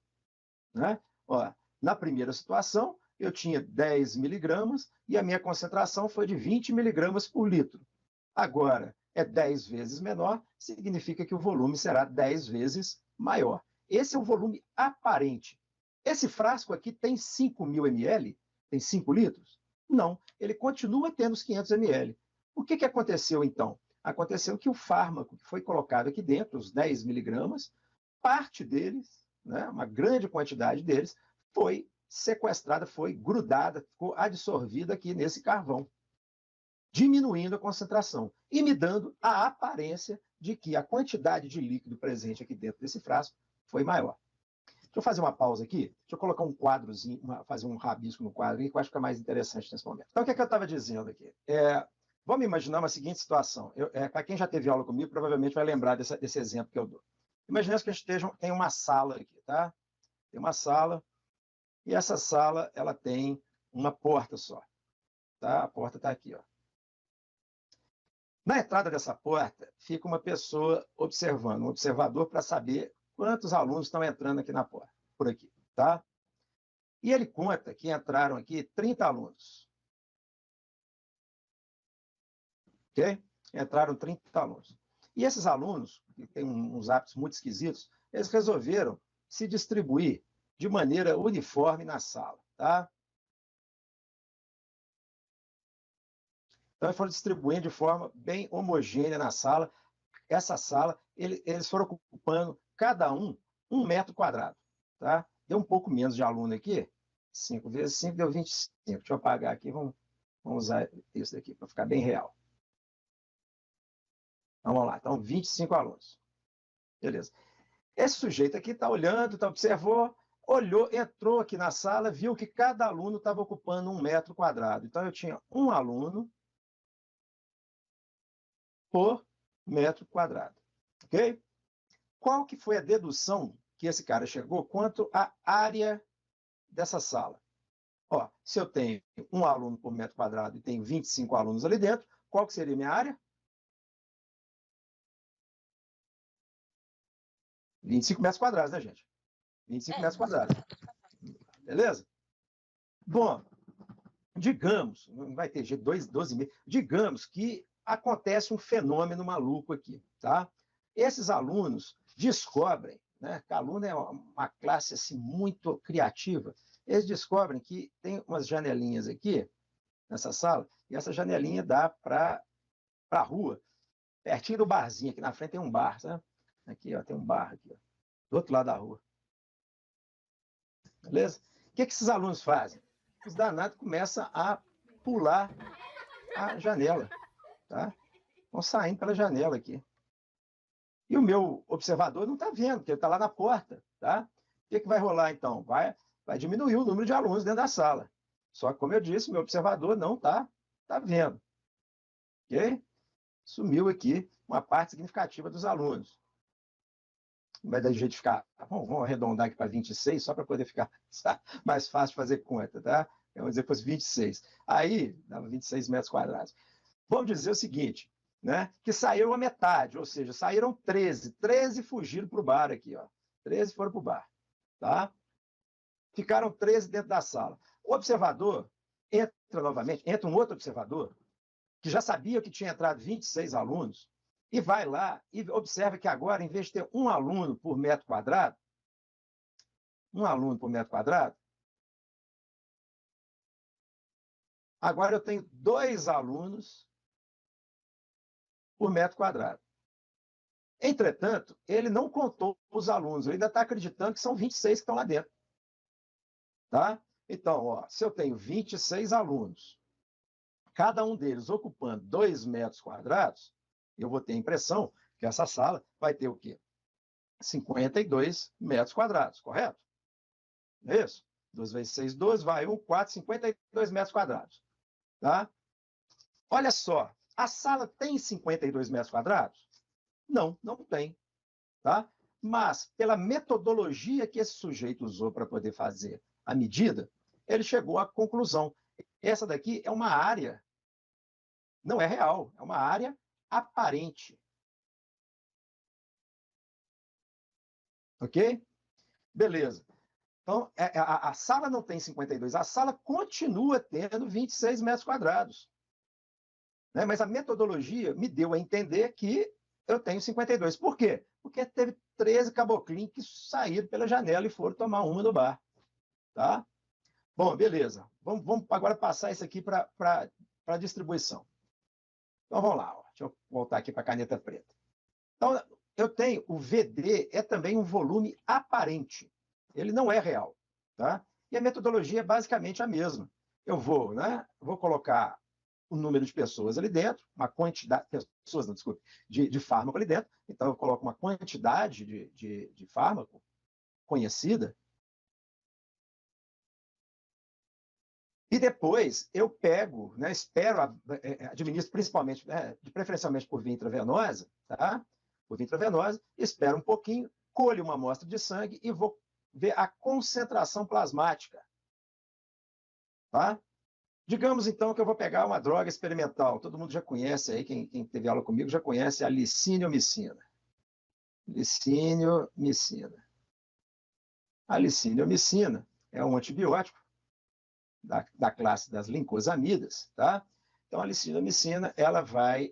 Né? Ó, na primeira situação, eu tinha 10 miligramas e a minha concentração foi de 20 miligramas por litro. Agora, é 10 vezes menor, significa que o volume será 10 vezes maior. Esse é o volume aparente. Esse frasco aqui tem 5.000 ml? Tem 5 litros? Não, ele continua tendo os 500 ml. O que aconteceu, então? Aconteceu que o fármaco que foi colocado aqui dentro, os 10 miligramas, parte deles, né, uma grande quantidade deles, foi sequestrada, foi grudada, ficou absorvida aqui nesse carvão, diminuindo a concentração e me dando a aparência de que a quantidade de líquido presente aqui dentro desse frasco foi maior. Deixa eu fazer uma pausa aqui, deixa eu colocar um quadrozinho, fazer um rabisco no quadro aqui, que eu acho que é mais interessante nesse momento. Então, o que eu estava dizendo aqui? Vamos imaginar uma seguinte situação. Para quem já teve aula comigo, provavelmente vai lembrar desse exemplo que eu dou. Imaginemos que a gente tem uma sala aqui, tá? Tem uma sala, e essa sala ela tem uma porta só. Tá? A porta está aqui, ó. Na entrada dessa porta, fica uma pessoa observando, um observador, para saber quantos alunos estão entrando aqui na porta, por aqui, tá? E ele conta que entraram aqui 30 alunos. Ok? Entraram 30 alunos. E esses alunos, que têm uns hábitos muito esquisitos, eles resolveram se distribuir de maneira uniforme na sala, tá? Então, eles foram distribuindo de forma bem homogênea na sala. Essa sala, eles foram ocupando, cada um metro quadrado. Tá? Deu um pouco menos de aluno aqui. 5 vezes 5 deu 25. Deixa eu apagar aqui, vamos usar isso daqui para ficar bem real. Então, vamos lá. Então, 25 alunos. Beleza. Esse sujeito aqui está olhando, observou, olhou, entrou aqui na sala, viu que cada aluno estava ocupando 1 metro quadrado. Então, eu tinha um aluno por metro quadrado. Ok? Qual que foi a dedução que esse cara chegou quanto à área dessa sala? Ó, se eu tenho um aluno por metro quadrado e tenho 25 alunos ali dentro, qual que seria a minha área? 25 metros quadrados, né, gente? 25 metros quadrados. Beleza? Bom, digamos, não vai ter jeito, 12,5. Digamos que acontece um fenômeno maluco aqui, tá? Esses alunos descobrem, né, que aluno é uma classe assim, muito criativa, eles descobrem que tem umas janelinhas aqui, nessa sala, e essa janelinha dá para a rua, pertinho do barzinho, aqui na frente tem um bar, sabe? Aqui, ó, tem um bar aqui, ó, do outro lado da rua. Beleza? O que esses alunos fazem? Os danados começam a pular a janela, tá? Vão saindo pela janela aqui. E o meu observador não está vendo, porque ele está lá na porta, tá? O que vai rolar, então? Vai diminuir o número de alunos dentro da sala. Só que, como eu disse, o meu observador não está vendo. Ok? Sumiu aqui uma parte significativa dos alunos. Vai dar jeito de ficar... Vamos arredondar aqui para 26, só para poder ficar mais fácil de fazer conta, tá? Vamos dizer que fosse 26. Aí, dava 26 metros quadrados. Vamos dizer o seguinte, né? Que saíram a metade, ou seja, saíram 13. 13 fugiram para o bar aqui, ó. 13 foram para o bar, tá? Ficaram 13 dentro da sala. O observador entra novamente, entra um outro observador, que já sabia que tinha entrado 26 alunos, e vai lá e observa que agora, em vez de ter um aluno por metro quadrado, agora eu tenho 2 alunos por metro quadrado. Entretanto, ele não contou os alunos, ele ainda está acreditando que são 26 que estão lá dentro. Tá? Então, ó, se eu tenho 26 alunos, cada um deles ocupando 2 metros quadrados, eu vou ter a impressão que essa sala vai ter o quê? 52 metros quadrados, correto? Não é isso? 2 vezes 6, 12, vai 1, 4, 52 metros quadrados. Tá? Olha só, a sala tem 52 metros quadrados? Não, não tem. Tá? Mas, pela metodologia que esse sujeito usou para poder fazer a medida, ele chegou à conclusão. Essa daqui é uma área, não é real, é uma área aparente. Ok? Beleza. Então, a sala não tem 52, a sala continua tendo 26 metros quadrados. Né? Mas a metodologia me deu a entender que eu tenho 52. Por quê? Porque teve 13 caboclinhos que saíram pela janela e foram tomar uma no bar. Tá? Bom, beleza. Vamos agora passar isso aqui para a distribuição. Então, vamos lá. Ó. Deixa eu voltar aqui para a caneta preta. Então, eu tenho o VD, é também um volume aparente. Ele não é real. Tá? E a metodologia é basicamente a mesma. Eu vou, né, vou colocar o número de pessoas ali dentro, uma quantidade, pessoas, não, desculpe, de fármaco ali dentro. Então, eu coloco uma quantidade de fármaco conhecida. E depois eu pego, né, espero, administro principalmente, né, preferencialmente por via intravenosa, tá? Por via intravenosa, espero um pouquinho, colho uma amostra de sangue e vou ver a concentração plasmática. Tá? Digamos, então, que eu vou pegar uma droga experimental. Todo mundo já conhece aí, quem teve aula comigo já conhece a licinio-micina. Licinio-micina. A licinio-micina é um antibiótico da classe das lincosamidas, tá? Então, a licinio-micina, ela vai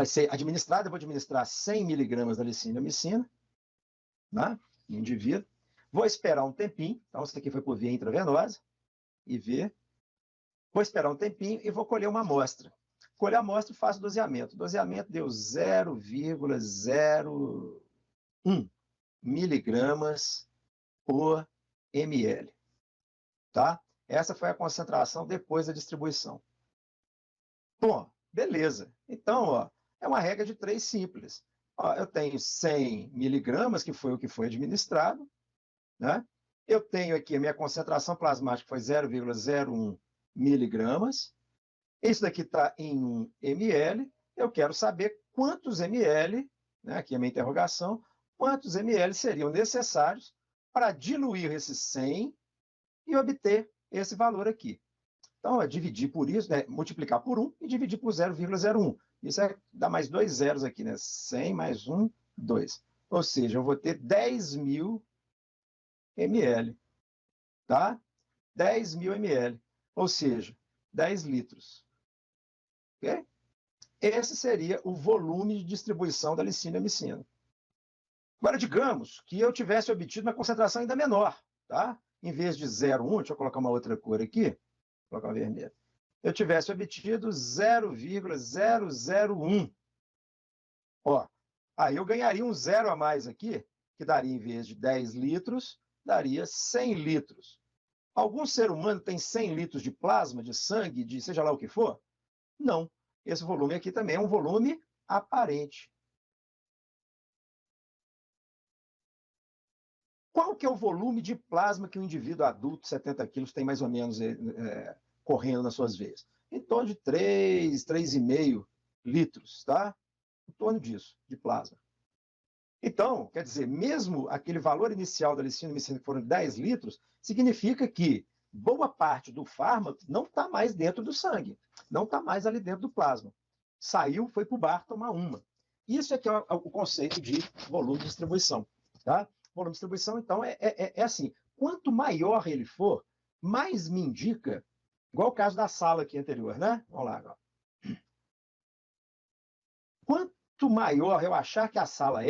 ser administrada, eu vou administrar 100 miligramas da licinio-micina, né, no indivíduo. Vou esperar um tempinho, então isso aqui foi por via intravenosa, e ver. Vou esperar um tempinho e vou colher uma amostra. Colher a amostra e faço doseamento. O doseamento deu 0,01 miligramas por ml. Tá? Essa foi a concentração depois da distribuição. Bom, beleza. Então, ó, é uma regra de 3 simples. Ó, eu tenho 100 miligramas, que foi o que foi administrado. Né? Eu tenho aqui a minha concentração plasmática, que foi 0,01 miligramas. Isso daqui está em 1 ml. Eu quero saber quantos ml, né, aqui é a minha interrogação, quantos ml seriam necessários para diluir esses 100 e obter esse valor aqui. Então, é dividir por isso, né, multiplicar por 1 e dividir por 0,01. Isso dá mais 2 zeros aqui, né? 100 mais 1, 2. Ou seja, eu vou ter 10.000 ml. Tá? 10.000 ml. Ou seja, 10 litros. Okay? Esse seria o volume de distribuição da licinio-micina. Agora, digamos que eu tivesse obtido uma concentração ainda menor. Tá? Em vez de 0,1, deixa eu colocar uma outra cor aqui, vou colocar uma vermelha. Eu tivesse obtido 0,001. Ó, aí eu ganharia um zero a mais aqui, que daria, em vez de 10 litros, daria 100 litros. Algum ser humano tem 100 litros de plasma, de sangue, de seja lá o que for? Não. Esse volume aqui também é um volume aparente. Qual que é o volume de plasma que um indivíduo adulto, 70 quilos, tem mais ou menos correndo nas suas veias? Em torno de 3, 3,5 litros, tá? Em torno disso, de plasma. Então, quer dizer, mesmo aquele valor inicial da licinio-micina, que foram 10 litros, significa que boa parte do fármaco não está mais dentro do sangue, não está mais ali dentro do plasma. Saiu, foi para o bar tomar uma. Isso é que é o conceito de volume de distribuição. Tá? Volume de distribuição, então, é assim, quanto maior ele for, mais me indica, igual o caso da sala aqui anterior, né? Vamos lá agora. Quanto maior eu achar que a sala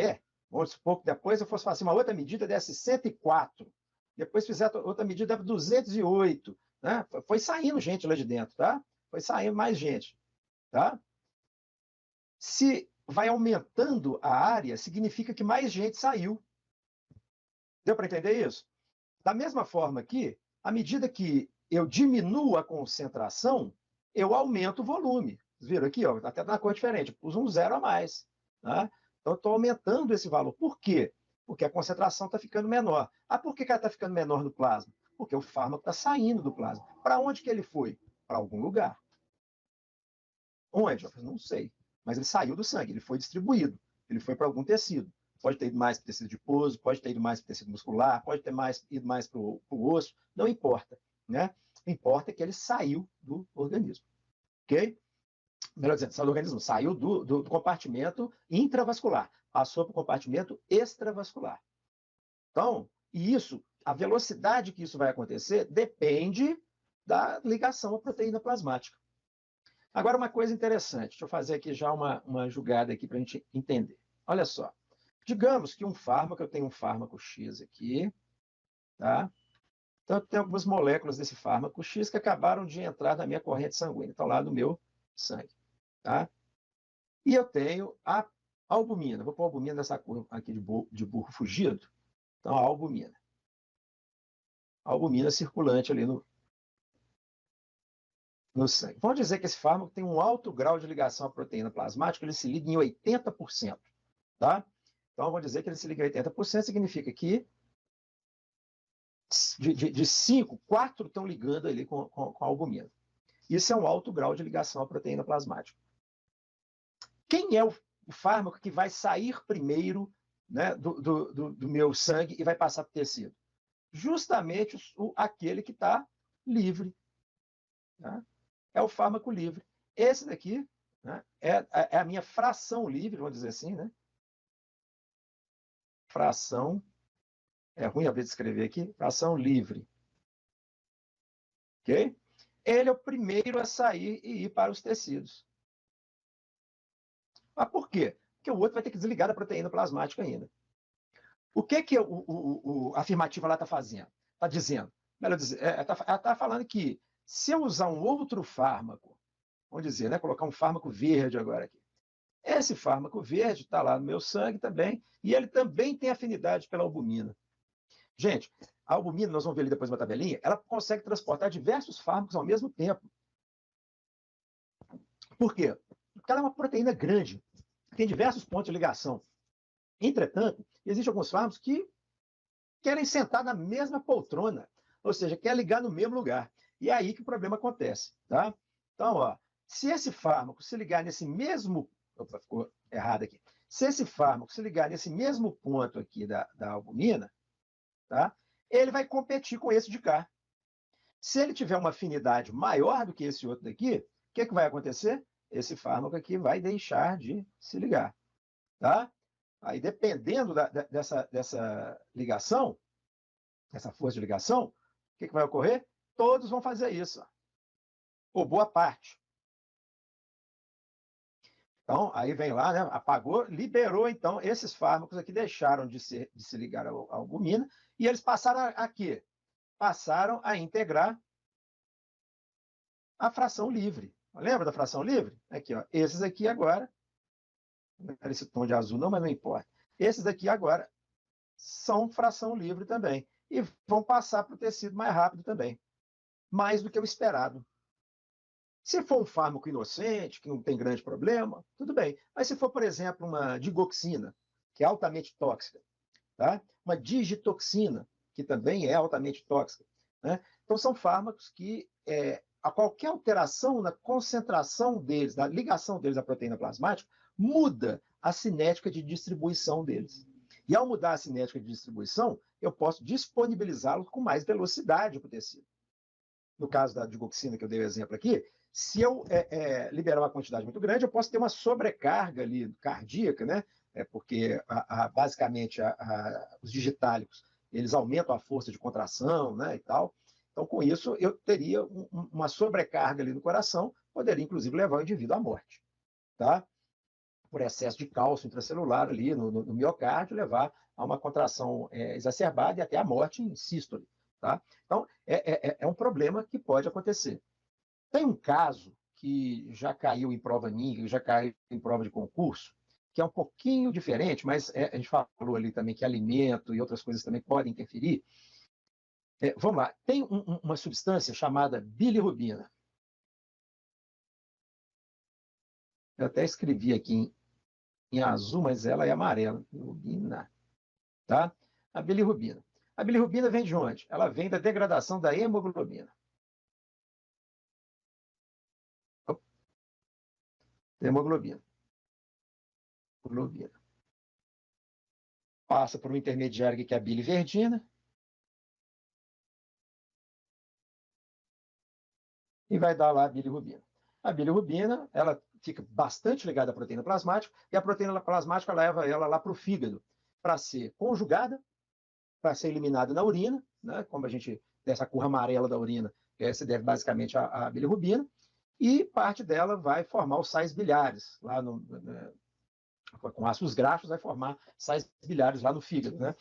vamos supor que depois eu fosse fazer uma outra medida, desse 104. Depois fizer outra medida, 208. Né? Foi saindo gente lá de dentro, tá? Foi saindo mais gente. Tá? Se vai aumentando a área, significa que mais gente saiu. Deu para entender isso? Da mesma forma que, à medida que eu diminuo a concentração, eu aumento o volume. Vocês viram aqui, ó, até na cor diferente, pus um 0 a mais. Tá? Então, eu estou aumentando esse valor. Por quê? Porque a concentração está ficando menor. Ah, por que ela está ficando menor no plasma? Porque o fármaco está saindo do plasma. Para onde que ele foi? Para algum lugar. Onde? Eu não sei. Mas ele saiu do sangue, ele foi distribuído. Ele foi para algum tecido. Pode ter ido mais para o tecido adiposo, pode ter ido mais para o tecido muscular, pode ter ido mais para o osso, não importa. Né? O que importa é que ele saiu do organismo. Ok? Melhor dizendo, saiu do organismo, saiu do compartimento intravascular, passou para o compartimento extravascular. Então, e isso, a velocidade que isso vai acontecer depende da ligação à proteína plasmática. Agora, uma coisa interessante, deixa eu fazer aqui já uma jogada aqui para a gente entender. Olha só, digamos que eu tenho um fármaco X aqui, tá? Então, eu tenho algumas moléculas desse fármaco X que acabaram de entrar na minha corrente sanguínea, estão lá no meu sangue, tá? E eu tenho a albumina, vou pôr a albumina nessa cor aqui de burro fugido, então a albumina. A albumina circulante ali no sangue. Vamos dizer que esse fármaco tem um alto grau de ligação à proteína plasmática, ele se liga em 80%. Tá? Então, vamos dizer que ele se liga em 80%, significa que de 5, 4 estão ligando ali com a albumina. Isso é um alto grau de ligação à proteína plasmática. Quem é o fármaco que vai sair primeiro, né, do meu sangue e vai passar para o tecido? Justamente aquele que está livre. Tá? É o fármaco livre. Esse daqui, né, é a minha fração livre, vamos dizer assim, né? Fração, é ruim abrir de escrever aqui, fração livre. Ok? Ele é o primeiro a sair e ir para os tecidos. Mas por quê? Porque o outro vai ter que desligar da proteína plasmática ainda. O que a afirmativa lá está fazendo? Está dizendo? Ela está falando que se eu usar um outro fármaco, vamos dizer, né, colocar um fármaco verde agora aqui, esse fármaco verde está lá no meu sangue também, e ele também tem afinidade pela albumina. Gente, a albumina, nós vamos ver ali depois uma tabelinha, ela consegue transportar diversos fármacos ao mesmo tempo. Por quê? Porque ela é uma proteína grande, tem diversos pontos de ligação. Entretanto, existem alguns fármacos que querem sentar na mesma poltrona, ou seja, quer ligar no mesmo lugar. E é aí que o problema acontece. Tá? Então, ó, se esse fármaco se ligar nesse mesmo... Opa, ficou errado aqui. Se esse fármaco se ligar nesse mesmo ponto aqui da albumina, tá? Ele vai competir com esse de cá. Se ele tiver uma afinidade maior do que esse outro daqui, o que vai acontecer? Esse fármaco aqui vai deixar de se ligar. Tá? Aí, dependendo dessa ligação, essa força de ligação, o que vai ocorrer? Todos vão fazer isso. Ou boa parte. Então, aí vem lá, né, apagou, liberou, então, esses fármacos aqui deixaram de se ligar à albumina e eles passaram a quê? Passaram a integrar a fração livre. Lembra da fração livre? Aqui, ó, esses aqui agora, não era esse tom de azul não, mas não importa. Esses aqui agora são fração livre também. E vão passar para o tecido mais rápido também. Mais do que o esperado. Se for um fármaco inocente, que não tem grande problema, tudo bem. Mas se for, por exemplo, uma digoxina, que é altamente tóxica, tá? Uma digitoxina, que também é altamente tóxica, né? Então, são fármacos que, a qualquer alteração na concentração deles, na ligação deles à proteína plasmática, muda a cinética de distribuição deles. E ao mudar a cinética de distribuição, eu posso disponibilizá-los com mais velocidade para o tecido. No caso da digoxina, que eu dei o exemplo aqui, se eu liberar uma quantidade muito grande, eu posso ter uma sobrecarga ali cardíaca, né? Porque basicamente os digitálicos eles aumentam a força de contração, né, e tal. Então, com isso, eu teria uma sobrecarga ali no coração, poderia inclusive levar o indivíduo à morte, tá? Por excesso de cálcio intracelular ali no miocárdio, levar a uma contração exacerbada e até a morte em sístole. Tá? Então, é um problema que pode acontecer. Tem um caso que já caiu em prova minha, já caiu em prova de concurso, que é um pouquinho diferente, mas a gente falou ali também que alimento e outras coisas também podem interferir. Vamos lá, tem uma substância chamada bilirrubina. Eu até escrevi aqui em azul, mas ela é amarela. Bilirrubina, tá? A bilirrubina. A bilirrubina vem de onde? Ela vem da degradação da hemoglobina. Hemoglobina. Globina. Passa por um intermediário aqui, que é a biliverdina. E vai dar lá a bilirrubina. A bilirrubina, ela fica bastante ligada à proteína plasmática, e a proteína plasmática leva ela lá para o fígado, para ser conjugada, para ser eliminada na urina, né? Como a gente tem essa cor amarela da urina, se deve basicamente à bilirrubina, e parte dela vai formar os sais biliares, lá com ácidos graxos, vai formar sais biliares lá no fígado, né?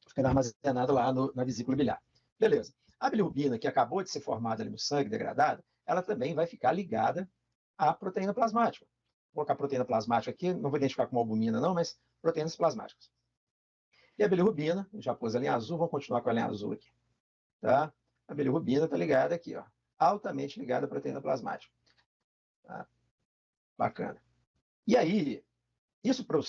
Ficando armazenada lá na vesícula biliar. Beleza. A bilirrubina, que acabou de ser formada ali no sangue, degradada, ela também vai ficar ligada à proteína plasmática. Vou colocar proteína plasmática aqui, não vou identificar como albumina não, mas proteínas plasmáticas. E a bilirrubina, já pus ela em azul, vamos continuar com ela em azul aqui. Tá? A bilirrubina está ligada aqui, ó, altamente ligada à proteína plasmática. Tá? Bacana. E aí, isso para o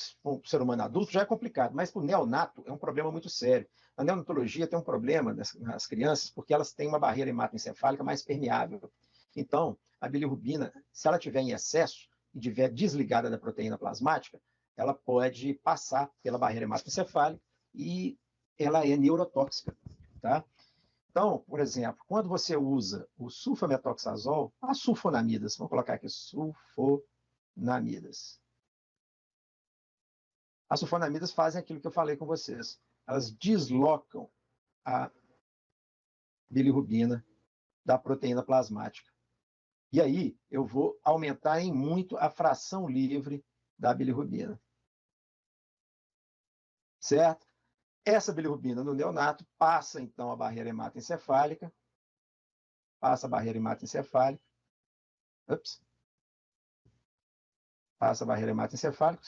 ser humano adulto já é complicado, mas para o neonato é um problema muito sério. A neonatologia tem um problema nas crianças porque elas têm uma barreira hematoencefálica mais permeável. Então, a bilirrubina, se ela tiver em excesso e estiver desligada da proteína plasmática, ela pode passar pela barreira hematoencefálica e ela é neurotóxica. Tá? Então, por exemplo, quando você usa o sulfametoxazol, as sulfonamidas, vamos colocar aqui sulfonamidas. As sulfonamidas fazem aquilo que eu falei com vocês. Elas deslocam a bilirrubina da proteína plasmática. E aí eu vou aumentar em muito a fração livre da bilirrubina. Certo? Essa bilirrubina no neonato passa, então, a barreira hematoencefálica. Passa a barreira hematoencefálica. Ups. Passa a barreira hematoencefálica,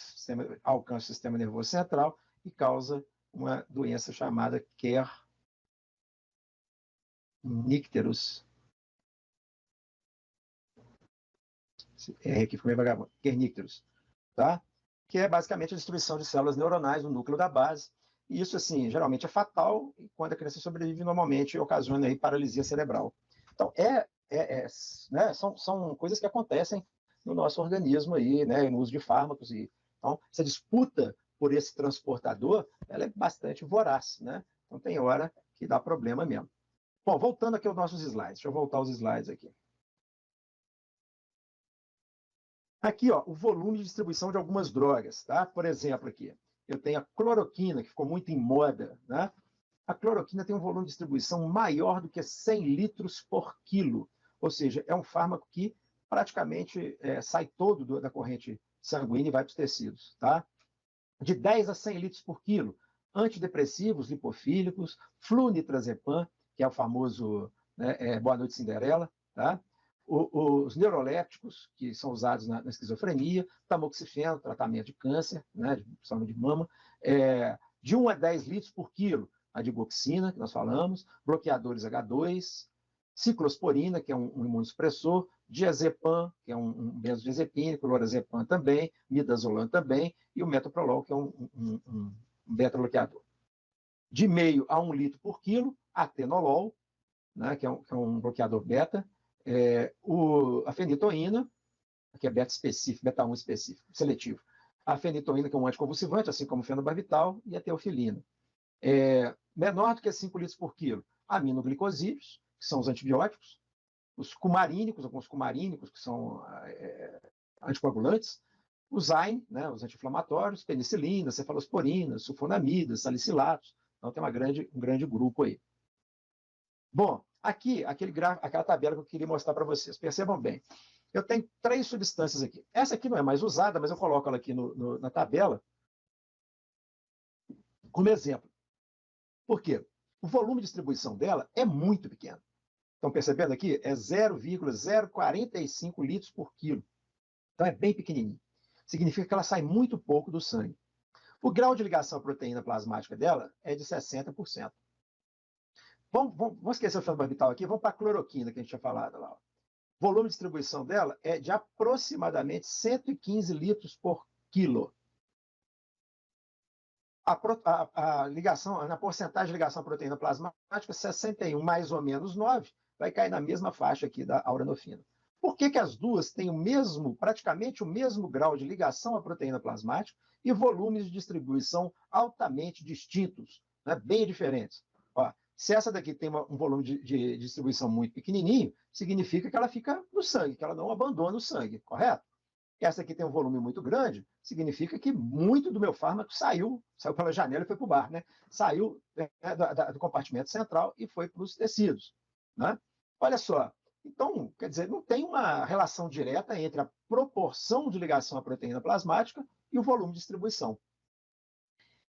alcança o sistema nervoso central e causa uma doença chamada Kernicterus. Aqui ficou meio vagabundo. Kernicterus, tá? Que é basicamente a destruição de células neuronais no núcleo da base. E isso, assim, geralmente é fatal, e quando a criança sobrevive, normalmente ocasiona aí paralisia cerebral. Então, né, são coisas que acontecem no nosso organismo aí, né, no uso de fármacos. Então, essa disputa por esse transportador, ela é bastante voraz, né? Então, tem hora que dá problema mesmo. Bom, voltando aqui aos nossos slides. Deixa eu voltar aos slides aqui. Aqui, ó, o volume de distribuição de algumas drogas, tá? Por exemplo, aqui, eu tenho a cloroquina, que ficou muito em moda, né? A cloroquina tem um volume de distribuição maior do que 100 litros por quilo, ou seja, é um fármaco que praticamente sai todo da corrente sanguínea e vai para os tecidos, tá? De 10 a 100 litros por quilo, antidepressivos, lipofílicos, flunitrazepam, que é o famoso, né, Boa Noite Cinderela, tá? Os neurolépticos, que são usados na esquizofrenia, tamoxifeno, tratamento de câncer, né, principalmente de mama, de 1 a 10 litros por quilo, a digoxina, que nós falamos, bloqueadores H2, ciclosporina, que é um imunossupressor, diazepam, que é um benzodiazepínico, lorazepam também, midazolam também, e o metoprolol, que é um beta-bloqueador. De meio a 1 litro por quilo, atenolol, né, que é um bloqueador beta, a fenitoína, que é beta específico, beta 1 específico, seletivo. A fenitoína, que é um anticonvulsivante, assim como o fenobarbital, e a teofilina. Menor do que 5 litros por quilo, aminoglicosídeos, que são os antibióticos, os cumarínicos, alguns cumarínicos, que são anticoagulantes, os ZAIM, né, os anti-inflamatórios, penicilina, cefalosporina, sulfonamidas, salicilatos. Então tem um grande grupo aí. Bom, aqui, aquela tabela que eu queria mostrar para vocês. Percebam bem. Eu tenho 3 substâncias aqui. Essa aqui não é mais usada, mas eu coloco ela aqui na tabela como exemplo. Por quê? O volume de distribuição dela é muito pequeno. Estão percebendo aqui? É 0,045 litros por quilo. Então é bem pequenininho. Significa que ela sai muito pouco do sangue. O grau de ligação à proteína plasmática dela é de 60%. Vamos esquecer o fenobarbital aqui, vamos para a cloroquina que a gente tinha falado lá. volume de distribuição dela é de aproximadamente 115 litros por quilo. A ligação, na porcentagem de ligação à proteína plasmática, 61 mais ou menos 9, vai cair na mesma faixa aqui da auranofina. Por que as duas têm praticamente o mesmo grau de ligação à proteína plasmática e volumes de distribuição altamente distintos, né, bem diferentes? Ó, se essa daqui tem um volume de distribuição muito pequenininho, significa que ela fica no sangue, que ela não abandona o sangue, correto? Essa aqui tem um volume muito grande, significa que muito do meu fármaco saiu pela janela e foi para o bar, né? Saiu do compartimento central e foi para os tecidos, né? Olha só, então, quer dizer, não tem uma relação direta entre a proporção de ligação à proteína plasmática e o volume de distribuição.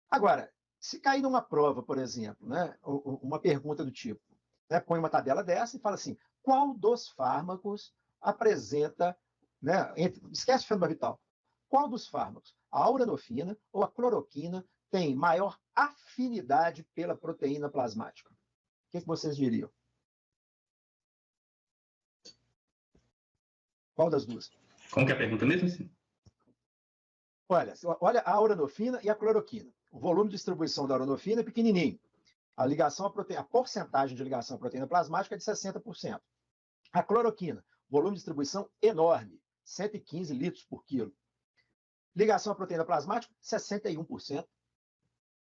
Agora, se cair numa prova, por exemplo, né, uma pergunta do tipo, né, põe uma tabela dessa e fala assim, qual dos fármacos apresenta, né, esquece o fenobarbital, qual dos fármacos, a auranofina ou a cloroquina, tem maior afinidade pela proteína plasmática? O que vocês diriam? Qual das duas? Como que é a pergunta mesmo? Olha a auranofina e a cloroquina. O volume de distribuição da auranofina é pequenininho. A porcentagem de ligação à proteína plasmática é de 60%. A cloroquina, volume de distribuição enorme, 115 litros por quilo. Ligação à proteína plasmática, 61%.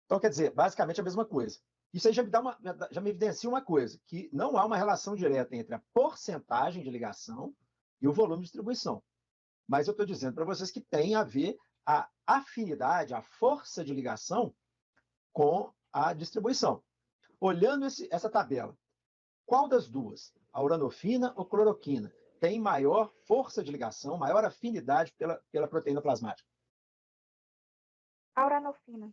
Então, quer dizer, basicamente a mesma coisa. Isso aí já me evidencia uma coisa, que não há uma relação direta entre a porcentagem de ligação e o volume de distribuição. Mas eu estou dizendo para vocês que tem a ver a afinidade, a força de ligação com a distribuição. Olhando essa tabela, qual das duas, a auranofina ou cloroquina, tem maior força de ligação, maior afinidade pela proteína plasmática? A auranofina.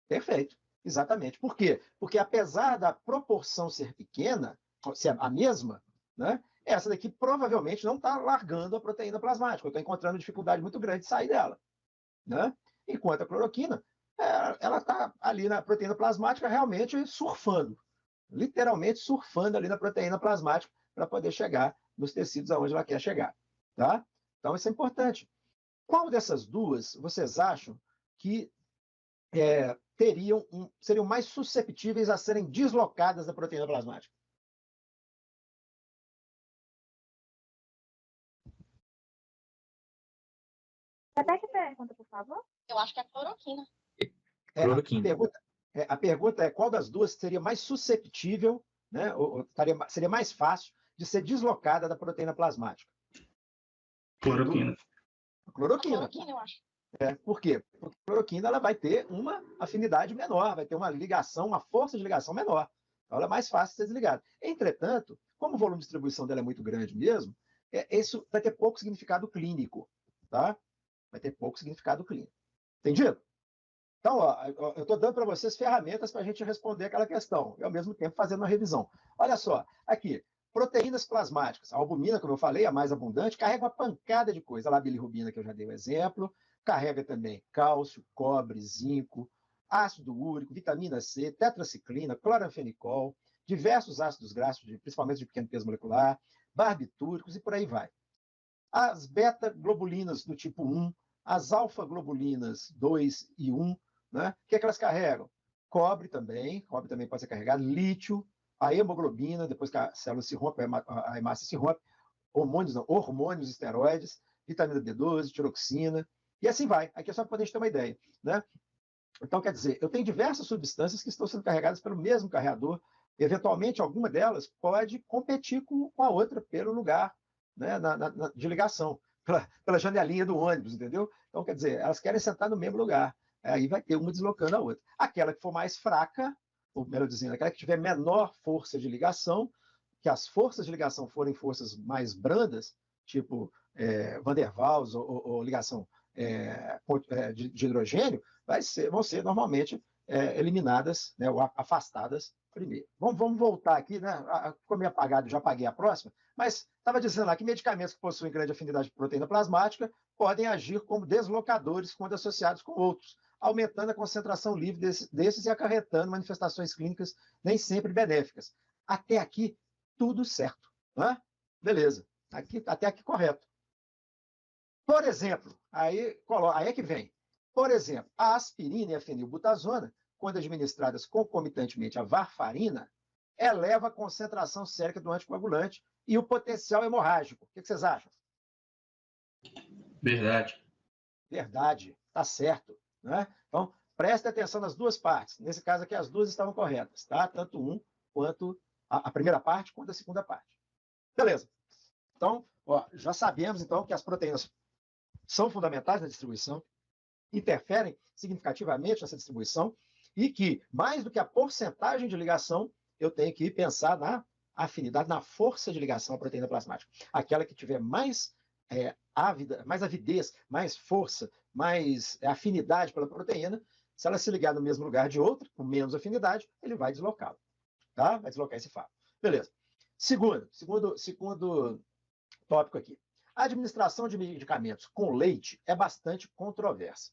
Perfeito, exatamente. Por quê? Porque apesar da proporção ser pequena, ser a mesma, né, essa daqui provavelmente não está largando a proteína plasmática, eu estou encontrando dificuldade muito grande de sair dela, né? Enquanto a cloroquina, ela está ali na proteína plasmática realmente surfando, literalmente surfando ali na proteína plasmática para poder chegar nos tecidos aonde ela quer chegar, tá? Então isso é importante. Qual dessas duas vocês acham que seriam mais susceptíveis a serem deslocadas da proteína plasmática? Repete a pergunta, por favor. Eu acho que é a cloroquina. A pergunta é qual das duas seria mais susceptível, né, ou seria mais fácil de ser deslocada da proteína plasmática? Cloroquina. Cloroquina. Cloroquina, eu acho. Por quê? Porque a cloroquina ela vai ter uma afinidade menor, vai ter uma ligação, uma força de ligação menor. Então ela é mais fácil de ser desligada. Entretanto, como o volume de distribuição dela é muito grande mesmo, isso vai ter pouco significado clínico, tá? Vai ter pouco significado clínico. Entendido? Então, eu estou dando para vocês ferramentas para a gente responder aquela questão, e ao mesmo tempo fazendo uma revisão. Olha só, aqui, proteínas plasmáticas. A albumina, como eu falei, a mais abundante, carrega uma pancada de coisa. A bilirrubina, que eu já dei o exemplo, carrega também cálcio, cobre, zinco, ácido úrico, vitamina C, tetraciclina, cloranfenicol, diversos ácidos graxos, principalmente de pequeno peso molecular, barbitúricos e por aí vai. As beta-globulinas do tipo 1, as alfa-globulinas 2 e 1, né? O que elas carregam? Cobre também pode ser carregado, lítio, a hemoglobina, depois que a célula se rompe, a hemácia se rompe, hormônios, esteroides, vitamina B12, tiroxina, e assim vai. Aqui é só para a gente ter uma ideia, né? Então, quer dizer, eu tenho diversas substâncias que estão sendo carregadas pelo mesmo carregador. Eventualmente, alguma delas pode competir com a outra pelo lugar, né, de ligação, pela janelinha do ônibus, entendeu? Então, quer dizer, elas querem sentar no mesmo lugar. Aí vai ter uma deslocando a outra. Aquela que for mais fraca, ou melhor dizendo, aquela que tiver menor força de ligação, que as forças de ligação forem forças mais brandas, tipo Van der Waals ou ligação de hidrogênio, vão ser normalmente eliminadas, né, ou afastadas primeiro. Vamos voltar aqui, né? Ficou meio apagado, já apaguei a próxima, mas estava dizendo lá que medicamentos que possuem grande afinidade de proteína plasmática podem agir como deslocadores quando associados com outros, aumentando a concentração livre desses e acarretando manifestações clínicas nem sempre benéficas. Até aqui, tudo certo, né? Beleza. Até aqui correto. Por exemplo, aí é que vem. Por exemplo, a aspirina e a fenilbutazona, quando administradas concomitantemente à varfarina, eleva a concentração sérica do anticoagulante e o potencial hemorrágico. O que vocês acham? Verdade. Verdade, está certo. Né? Então, preste atenção nas duas partes. Nesse caso aqui, as duas estavam corretas, tá? Tanto um quanto a primeira parte quanto a segunda parte. Beleza. Então, já sabemos então que as proteínas são fundamentais na distribuição, interferem significativamente nessa distribuição e que, mais do que a porcentagem de ligação, eu tenho que pensar na afinidade, na força de ligação à proteína plasmática. Aquela que tiver mais mais avidez, mais força, mais afinidade pela proteína, se ela se ligar no mesmo lugar de outra, com menos afinidade, ele vai deslocá-la. Tá? Vai deslocar esse fato. Beleza. Segundo tópico aqui. A administração de medicamentos com leite é bastante controversa.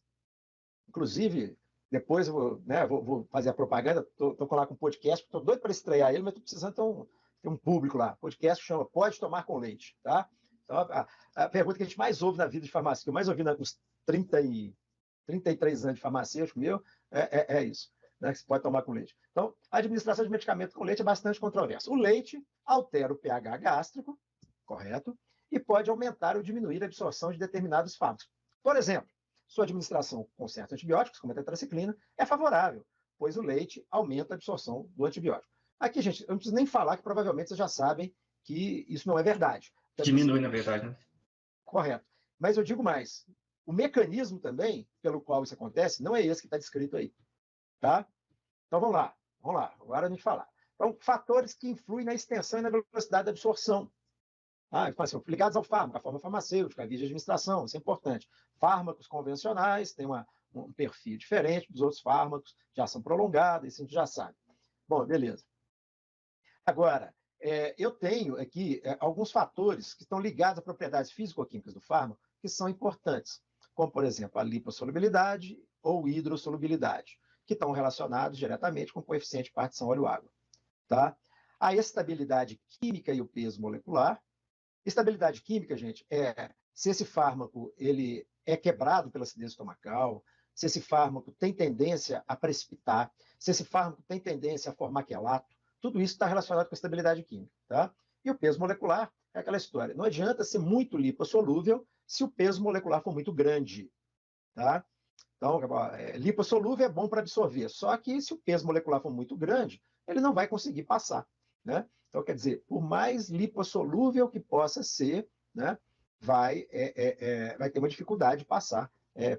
Inclusive, depois eu vou fazer a propaganda, estou lá com um podcast, estou doido para estrear ele, mas estou precisando ter um público lá. O podcast chama Pode Tomar com Leite. Tá? Então, a pergunta que a gente mais ouve na vida de farmácia, que eu mais ouvi nos 33 anos de farmacêutico meu, é isso. Né, que se pode tomar com leite. Então, a administração de medicamento com leite é bastante controversa. O leite altera o pH gástrico, correto? E pode aumentar ou diminuir a absorção de determinados fármacos. Por exemplo, sua administração com certos antibióticos, como a tetraciclina, é favorável, pois o leite aumenta a absorção do antibiótico. Aqui, gente, eu não preciso nem falar que provavelmente vocês já sabem que isso não é verdade. Diminui, na verdade, né? Correto. Mas eu digo mais, o mecanismo também pelo qual isso acontece não é esse que está descrito aí. Tá? Então vamos lá. Agora a gente falar. Então, fatores que influem na extensão e na velocidade da absorção. Ligados ao fármaco, a forma farmacêutica, a via de administração, isso é importante. Fármacos convencionais têm um perfil diferente dos outros fármacos, já são prolongados, isso a gente já sabe. Bom, beleza. Agora, eu tenho aqui alguns fatores que estão ligados a propriedades físico-químicas do fármaco que são importantes, como, por exemplo, a lipossolubilidade ou hidrossolubilidade, que estão relacionados diretamente com o coeficiente de partição óleo-água. Tá? A estabilidade química e o peso molecular. Estabilidade química, gente, se esse fármaco ele é quebrado pela acidez estomacal, se esse fármaco tem tendência a precipitar, se esse fármaco tem tendência a formar quelato, tudo isso está relacionado com a estabilidade química. Tá? E o peso molecular é aquela história. Não adianta ser muito lipossolúvel se o peso molecular for muito grande. Tá? Então, lipossolúvel é bom para absorver, só que se o peso molecular for muito grande, ele não vai conseguir passar. Né? Então, quer dizer, por mais lipossolúvel que possa ser, né, vai ter uma dificuldade de passar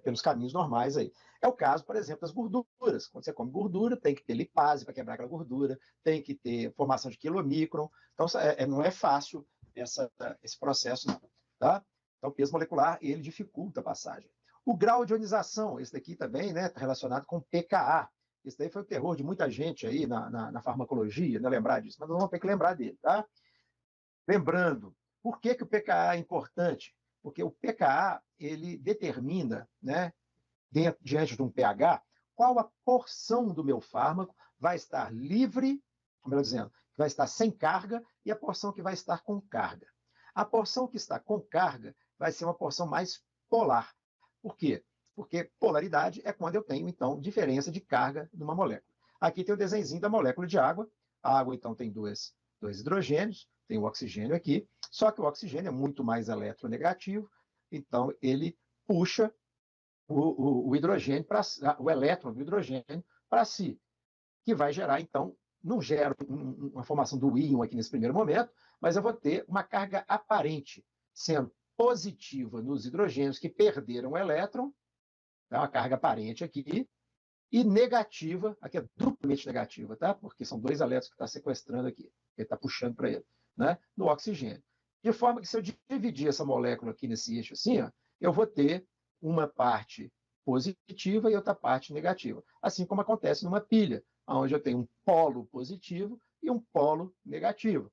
pelos caminhos normais aí. É o caso, por exemplo, das gorduras. Quando você come gordura, tem que ter lipase para quebrar aquela gordura, tem que ter formação de quilomicron. Então, não é fácil esse processo, não. Tá? Então, o peso molecular, ele dificulta a passagem. O grau de ionização, esse daqui também está relacionado com pKa. Esse daí foi o terror de muita gente aí na farmacologia, não lembrar disso, mas nós vamos ter que lembrar dele. Tá? Lembrando, por que o pKa é importante? Porque o pKa ele determina, né, diante de um pH, qual a porção do meu fármaco vai estar livre, melhor dizendo, que vai estar sem carga, e a porção que vai estar com carga. A porção que está com carga vai ser uma porção mais polar. Por quê? Porque polaridade é quando eu tenho, então, diferença de carga numa molécula. Aqui tem o desenhozinho da molécula de água. A água, então, tem dois hidrogênios, tem o oxigênio aqui, só que o oxigênio é muito mais eletronegativo, então ele puxa o hidrogênio o elétron do hidrogênio para si, que vai gerar, então, não gera uma formação do íon aqui nesse primeiro momento, mas eu vou ter uma carga aparente, sendo positiva nos hidrogênios que perderam o elétron, tá? Uma carga aparente aqui, e negativa, aqui é duplamente negativa, tá? Porque são dois elétrons que está sequestrando aqui, que ele está puxando para ele, né? No oxigênio. De forma que se eu dividir essa molécula aqui nesse eixo assim, eu vou ter uma parte positiva e outra parte negativa. Assim como acontece numa pilha, onde eu tenho um polo positivo e um polo negativo.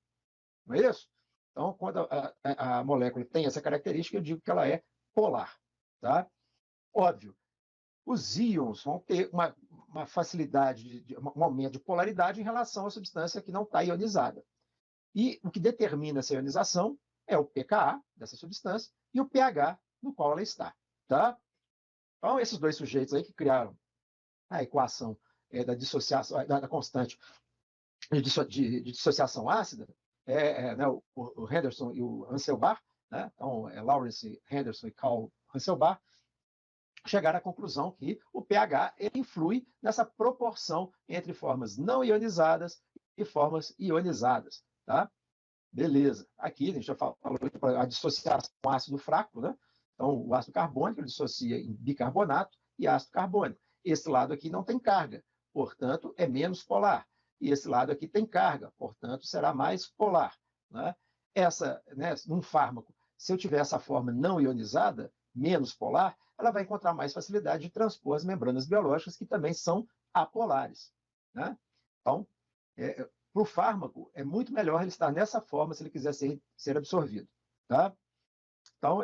Não é isso? Então, quando a molécula tem essa característica, eu digo que ela é polar. Tá? Óbvio, os íons vão ter uma facilidade, um aumento de polaridade em relação à substância que não está ionizada. E o que determina essa ionização é o pKa dessa substância e o pH no qual ela está. Tá? Então, esses dois sujeitos aí que criaram a equação da dissociação, da constante de dissociação ácida, né, o Henderson e o Hanselbach, né, então, Lawrence Henderson e Carl Hanselbach, chegaram à conclusão que o pH ele influi nessa proporção entre formas não ionizadas e formas ionizadas. Tá? Beleza. Aqui a gente já falou a dissociação com ácido fraco, né? Então, o ácido carbônico ele dissocia em bicarbonato e ácido carbônico. Esse lado aqui não tem carga, portanto, é menos polar. E esse lado aqui tem carga, portanto, será mais polar. Né? Num fármaco, se eu tiver essa forma não ionizada, menos polar, ela vai encontrar mais facilidade de transpor as membranas biológicas, que também são apolares. Né? Então, para o fármaco, é muito melhor ele estar nessa forma se ele quiser ser absorvido. Tá? Então,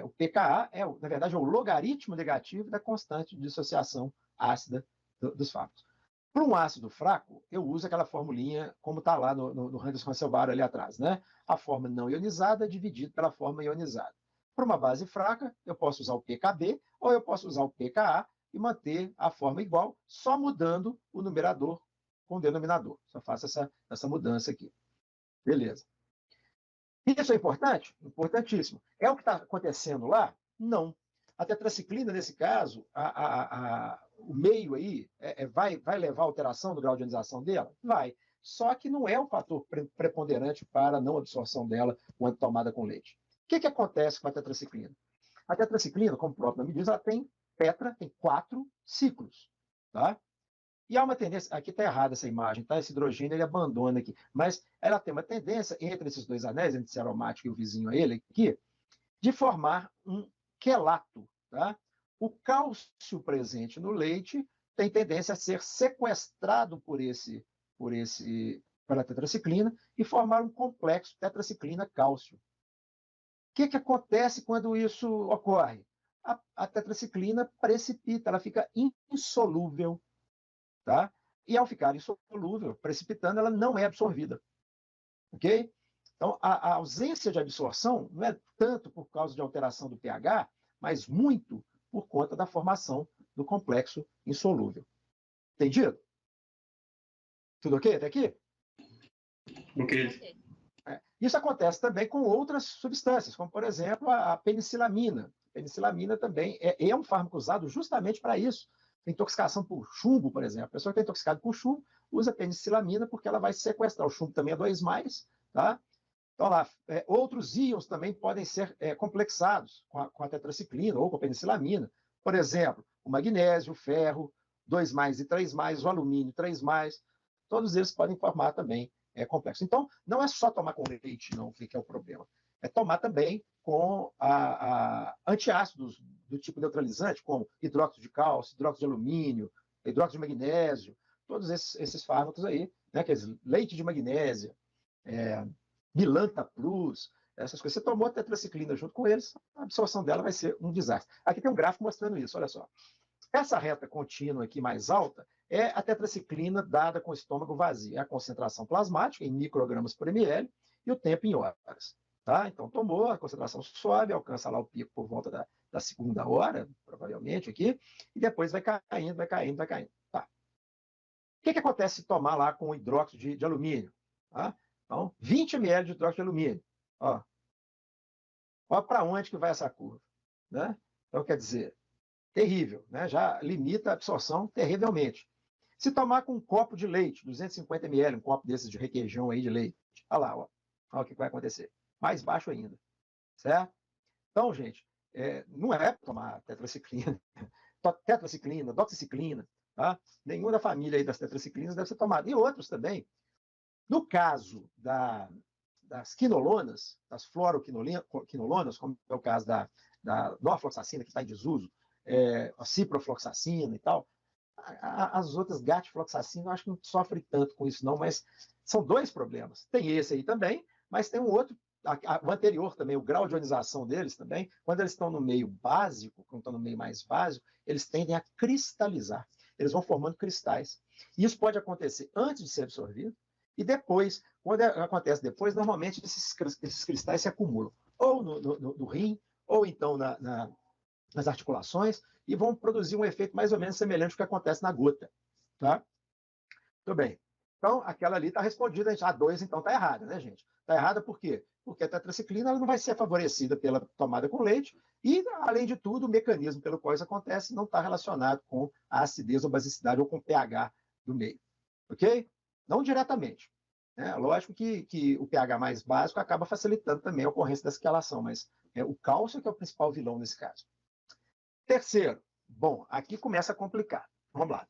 o pKa, na verdade, é o logaritmo negativo da constante de dissociação ácida dos fármacos. Para um ácido fraco, eu uso aquela formulinha como está lá no Henderson-Hanselbach ali atrás. Né? A forma não ionizada dividida pela forma ionizada. Para uma base fraca, eu posso usar o pKb ou eu posso usar o pKa e manter a forma igual, só mudando o numerador com o denominador. Só faço essa mudança aqui. Beleza. Isso é importante? Importantíssimo. É o que está acontecendo lá? Não. A tetraciclina, nesse caso, o meio aí vai levar a alteração do grau de ionização dela? Vai. Só que não é um fator preponderante para a não absorção dela quando tomada com leite. O que acontece com a tetraciclina? A tetraciclina, como o próprio nome diz, ela tem 4 ciclos. Tá? E há uma tendência, aqui está errada essa imagem, tá? Esse hidrogênio ele abandona aqui, mas ela tem uma tendência entre esses dois anéis, entre esse aromático e o vizinho a ele aqui, de formar um quelato. Tá? O cálcio presente no leite tem tendência a ser sequestrado pela tetraciclina e formar um complexo tetraciclina-cálcio. O que acontece quando isso ocorre? A tetraciclina precipita, ela fica insolúvel. Tá? E ao ficar insolúvel, precipitando, ela não é absorvida. Ok? Então, a ausência de absorção não é tanto por causa de alteração do pH, mas muito por conta da formação do complexo insolúvel. Entendido? Tudo ok até aqui? Ok. Isso acontece também com outras substâncias, como, por exemplo, a penicilamina. A penicilamina também é um fármaco usado justamente para isso. Intoxicação por chumbo, por exemplo. A pessoa que está intoxicada por chumbo usa penicilamina porque ela vai sequestrar. O chumbo também é 2+, tá? Então, lá, outros íons também podem ser complexados com a tetraciclina ou com a penicilamina. Por exemplo, o magnésio, o ferro, 2+, e 3+, o alumínio, 3+. Todos eles podem formar também complexo. Então, não é só tomar com leite, não, que é o problema. É tomar também com antiácidos do tipo neutralizante, como hidróxido de cálcio, hidróxido de alumínio, hidróxido de magnésio, todos esses fármacos aí, né, quer dizer, leite de magnésia, Milanta Plus, essas coisas. Você tomou a tetraciclina junto com eles, a absorção dela vai ser um desastre. Aqui tem um gráfico mostrando isso, olha só. Essa reta contínua aqui mais alta é a tetraciclina dada com o estômago vazio. É a concentração plasmática em microgramas por ml e o tempo em horas. Tá? Então, tomou, a concentração sobe, alcança lá o pico por volta da segunda hora, provavelmente aqui, e depois vai caindo, vai caindo, vai caindo. Tá. O que acontece se tomar lá com hidróxido de alumínio? Tá? Então, 20 ml de hidróxido de alumínio. Ó para onde que vai essa curva. Né? Então, quer dizer, terrível, né? Já limita a absorção terrivelmente. Se tomar com um copo de leite, 250 ml, um copo desses de requeijão aí de leite, olha lá, olha o que vai acontecer. Mais baixo ainda, certo? Então, gente, não é tomar tetraciclina, doxiciclina, tá? Nenhuma da família aí das tetraciclinas deve ser tomada. E outros também. No caso das quinolonas, das fluoroquinolonas, como é o caso da norfloxacina, que está em desuso, a ciprofloxacina e tal, as outras gatifloxacina, eu acho que não sofre tanto com isso não, mas são dois problemas. Tem esse aí também, mas tem um outro, o anterior também, o grau de ionização deles também, quando eles estão no meio básico, quando estão no meio mais básico, eles tendem a cristalizar. Eles vão formando cristais. E isso pode acontecer antes de ser absorvido, E depois, quando acontece depois, normalmente esses cristais se acumulam ou no rim, ou então nas articulações, e vão produzir um efeito mais ou menos semelhante ao que acontece na gota. Tá? Tudo bem. Então, aquela ali está respondida, a 2 então está errada, né, gente? Está errada por quê? Porque a tetraciclina ela não vai ser favorecida pela tomada com leite e, além de tudo, o mecanismo pelo qual isso acontece não está relacionado com a acidez ou basicidade ou com o pH do meio. Ok? Não diretamente. Né? Lógico que o pH mais básico acaba facilitando também a ocorrência dessa quelação, mas o cálcio que é o principal vilão nesse caso. Terceiro, bom, aqui começa a complicar. Vamos lá.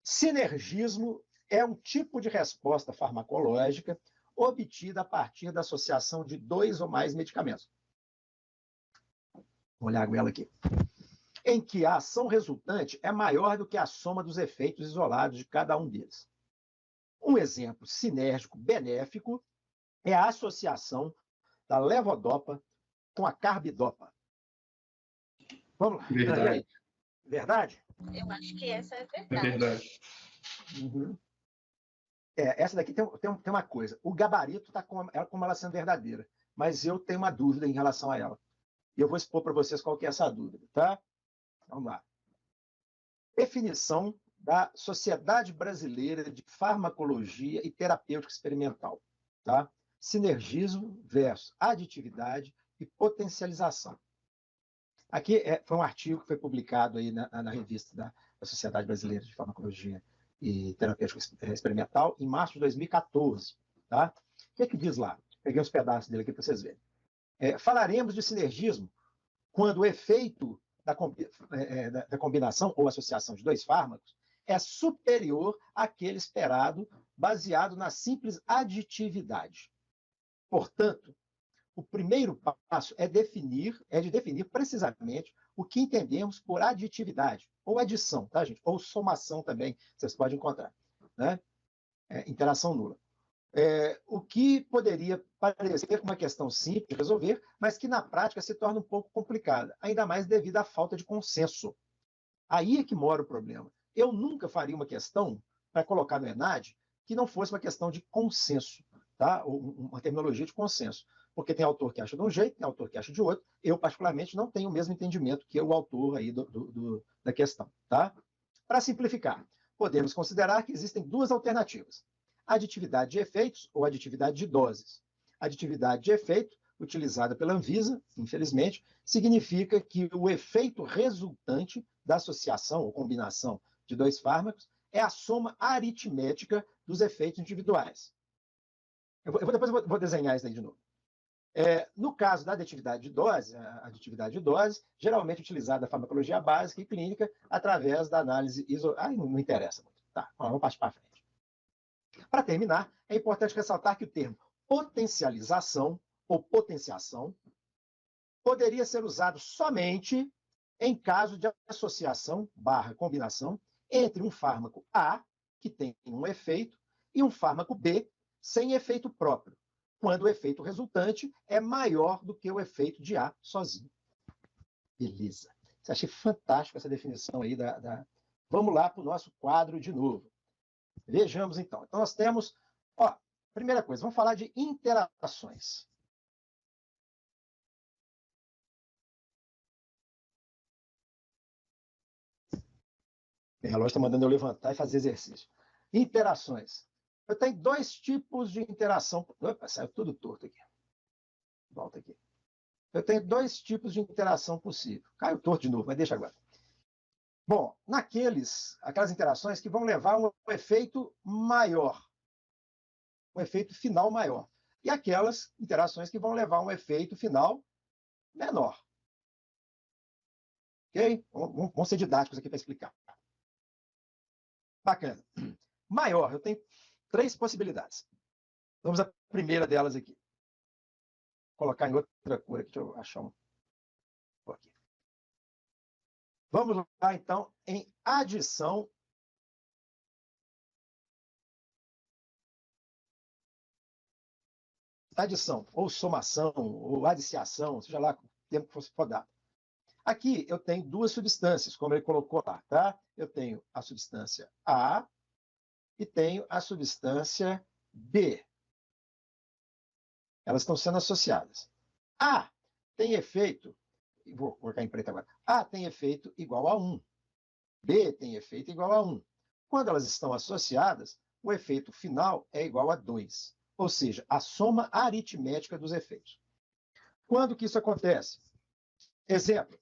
Sinergismo é um tipo de resposta farmacológica obtida a partir da associação de 2 ou mais medicamentos. Vou olhar a goela aqui. Em que a ação resultante é maior do que a soma dos efeitos isolados de cada um deles. Um exemplo sinérgico benéfico é a associação da levodopa com a carbidopa. Vamos lá. Verdade. Verdade? Eu acho que essa é É verdade. verdade. Uhum. Essa daqui tem uma coisa. O gabarito está como ela sendo verdadeira, mas eu tenho uma dúvida em relação a ela. E eu vou expor para vocês qual que é essa dúvida, tá? Vamos lá. Definição da Sociedade Brasileira de Farmacologia e Terapêutica Experimental, tá? Sinergismo versus aditividade e potencialização. Aqui foi um artigo que foi publicado aí na revista da Sociedade Brasileira de Farmacologia e Terapêutica Experimental em março de 2014. Tá? O que é que diz lá? Peguei uns pedaços dele aqui para vocês verem. Falaremos de sinergismo quando o efeito da combinação ou associação de 2 fármacos é superior àquele esperado baseado na simples aditividade. Portanto, o primeiro passo é de definir precisamente o que entendemos por aditividade, ou adição, tá, gente? Ou somação também, vocês podem encontrar. Né? Interação nula. O que poderia parecer uma questão simples de resolver, mas que na prática se torna um pouco complicada, ainda mais devido à falta de consenso. Aí é que mora o problema. Eu nunca faria uma questão para colocar no ENAD que não fosse uma questão de consenso, tá? Uma terminologia de consenso. Porque tem autor que acha de um jeito, tem autor que acha de outro. Eu, particularmente, não tenho o mesmo entendimento que o autor aí da questão. Tá? Para simplificar, podemos considerar que existem 2 alternativas. Aditividade de efeitos ou aditividade de doses. Aditividade de efeito, utilizada pela Anvisa, infelizmente, significa que o efeito resultante da associação ou combinação de 2 fármacos é a soma aritmética dos efeitos individuais. Depois eu vou desenhar isso aí de novo. No caso da aditividade de dose, a aditividade de dose, geralmente utilizada na farmacologia básica e clínica através da análise não interessa muito. Tá, vamos partir para frente. Para terminar, é importante ressaltar que o termo potencialização ou potenciação poderia ser usado somente em caso de associação / combinação entre um fármaco A, que tem um efeito, e um fármaco B, sem efeito próprio, quando o efeito resultante é maior do que o efeito de A sozinho. Beleza. Você achei fantástico essa definição aí Vamos lá para o nosso quadro de novo. Vejamos, então. Então, nós temos... primeira coisa, vamos falar de interações. O relógio está mandando eu levantar e fazer exercício. Interações. Eu tenho 2 tipos de interação. Opa, saiu tudo torto aqui. Volta aqui. Eu tenho 2 tipos de interação possível. Caiu torto de novo, mas deixa agora. Bom, aquelas interações que vão levar a um efeito maior, um efeito final maior. E aquelas interações que vão levar a um efeito final menor. Ok? Vamos ser didáticos aqui para explicar. Bacana. Maior, eu tenho 3 possibilidades. Vamos à primeira delas aqui. Vou colocar em outra cor aqui, deixa eu achar um. Aqui. Vamos lá, então, em adição. Adição, ou somação, ou adiciação, seja lá o tempo que fosse for dar. Aqui eu tenho 2 substâncias, como ele colocou lá, tá? Eu tenho a substância A e tenho a substância B. Elas estão sendo associadas. A tem efeito, vou colocar em preto agora, A tem efeito igual a 1. B tem efeito igual a 1. Quando elas estão associadas, o efeito final é igual a 2. Ou seja, a soma aritmética dos efeitos. Quando que isso acontece? Exemplo.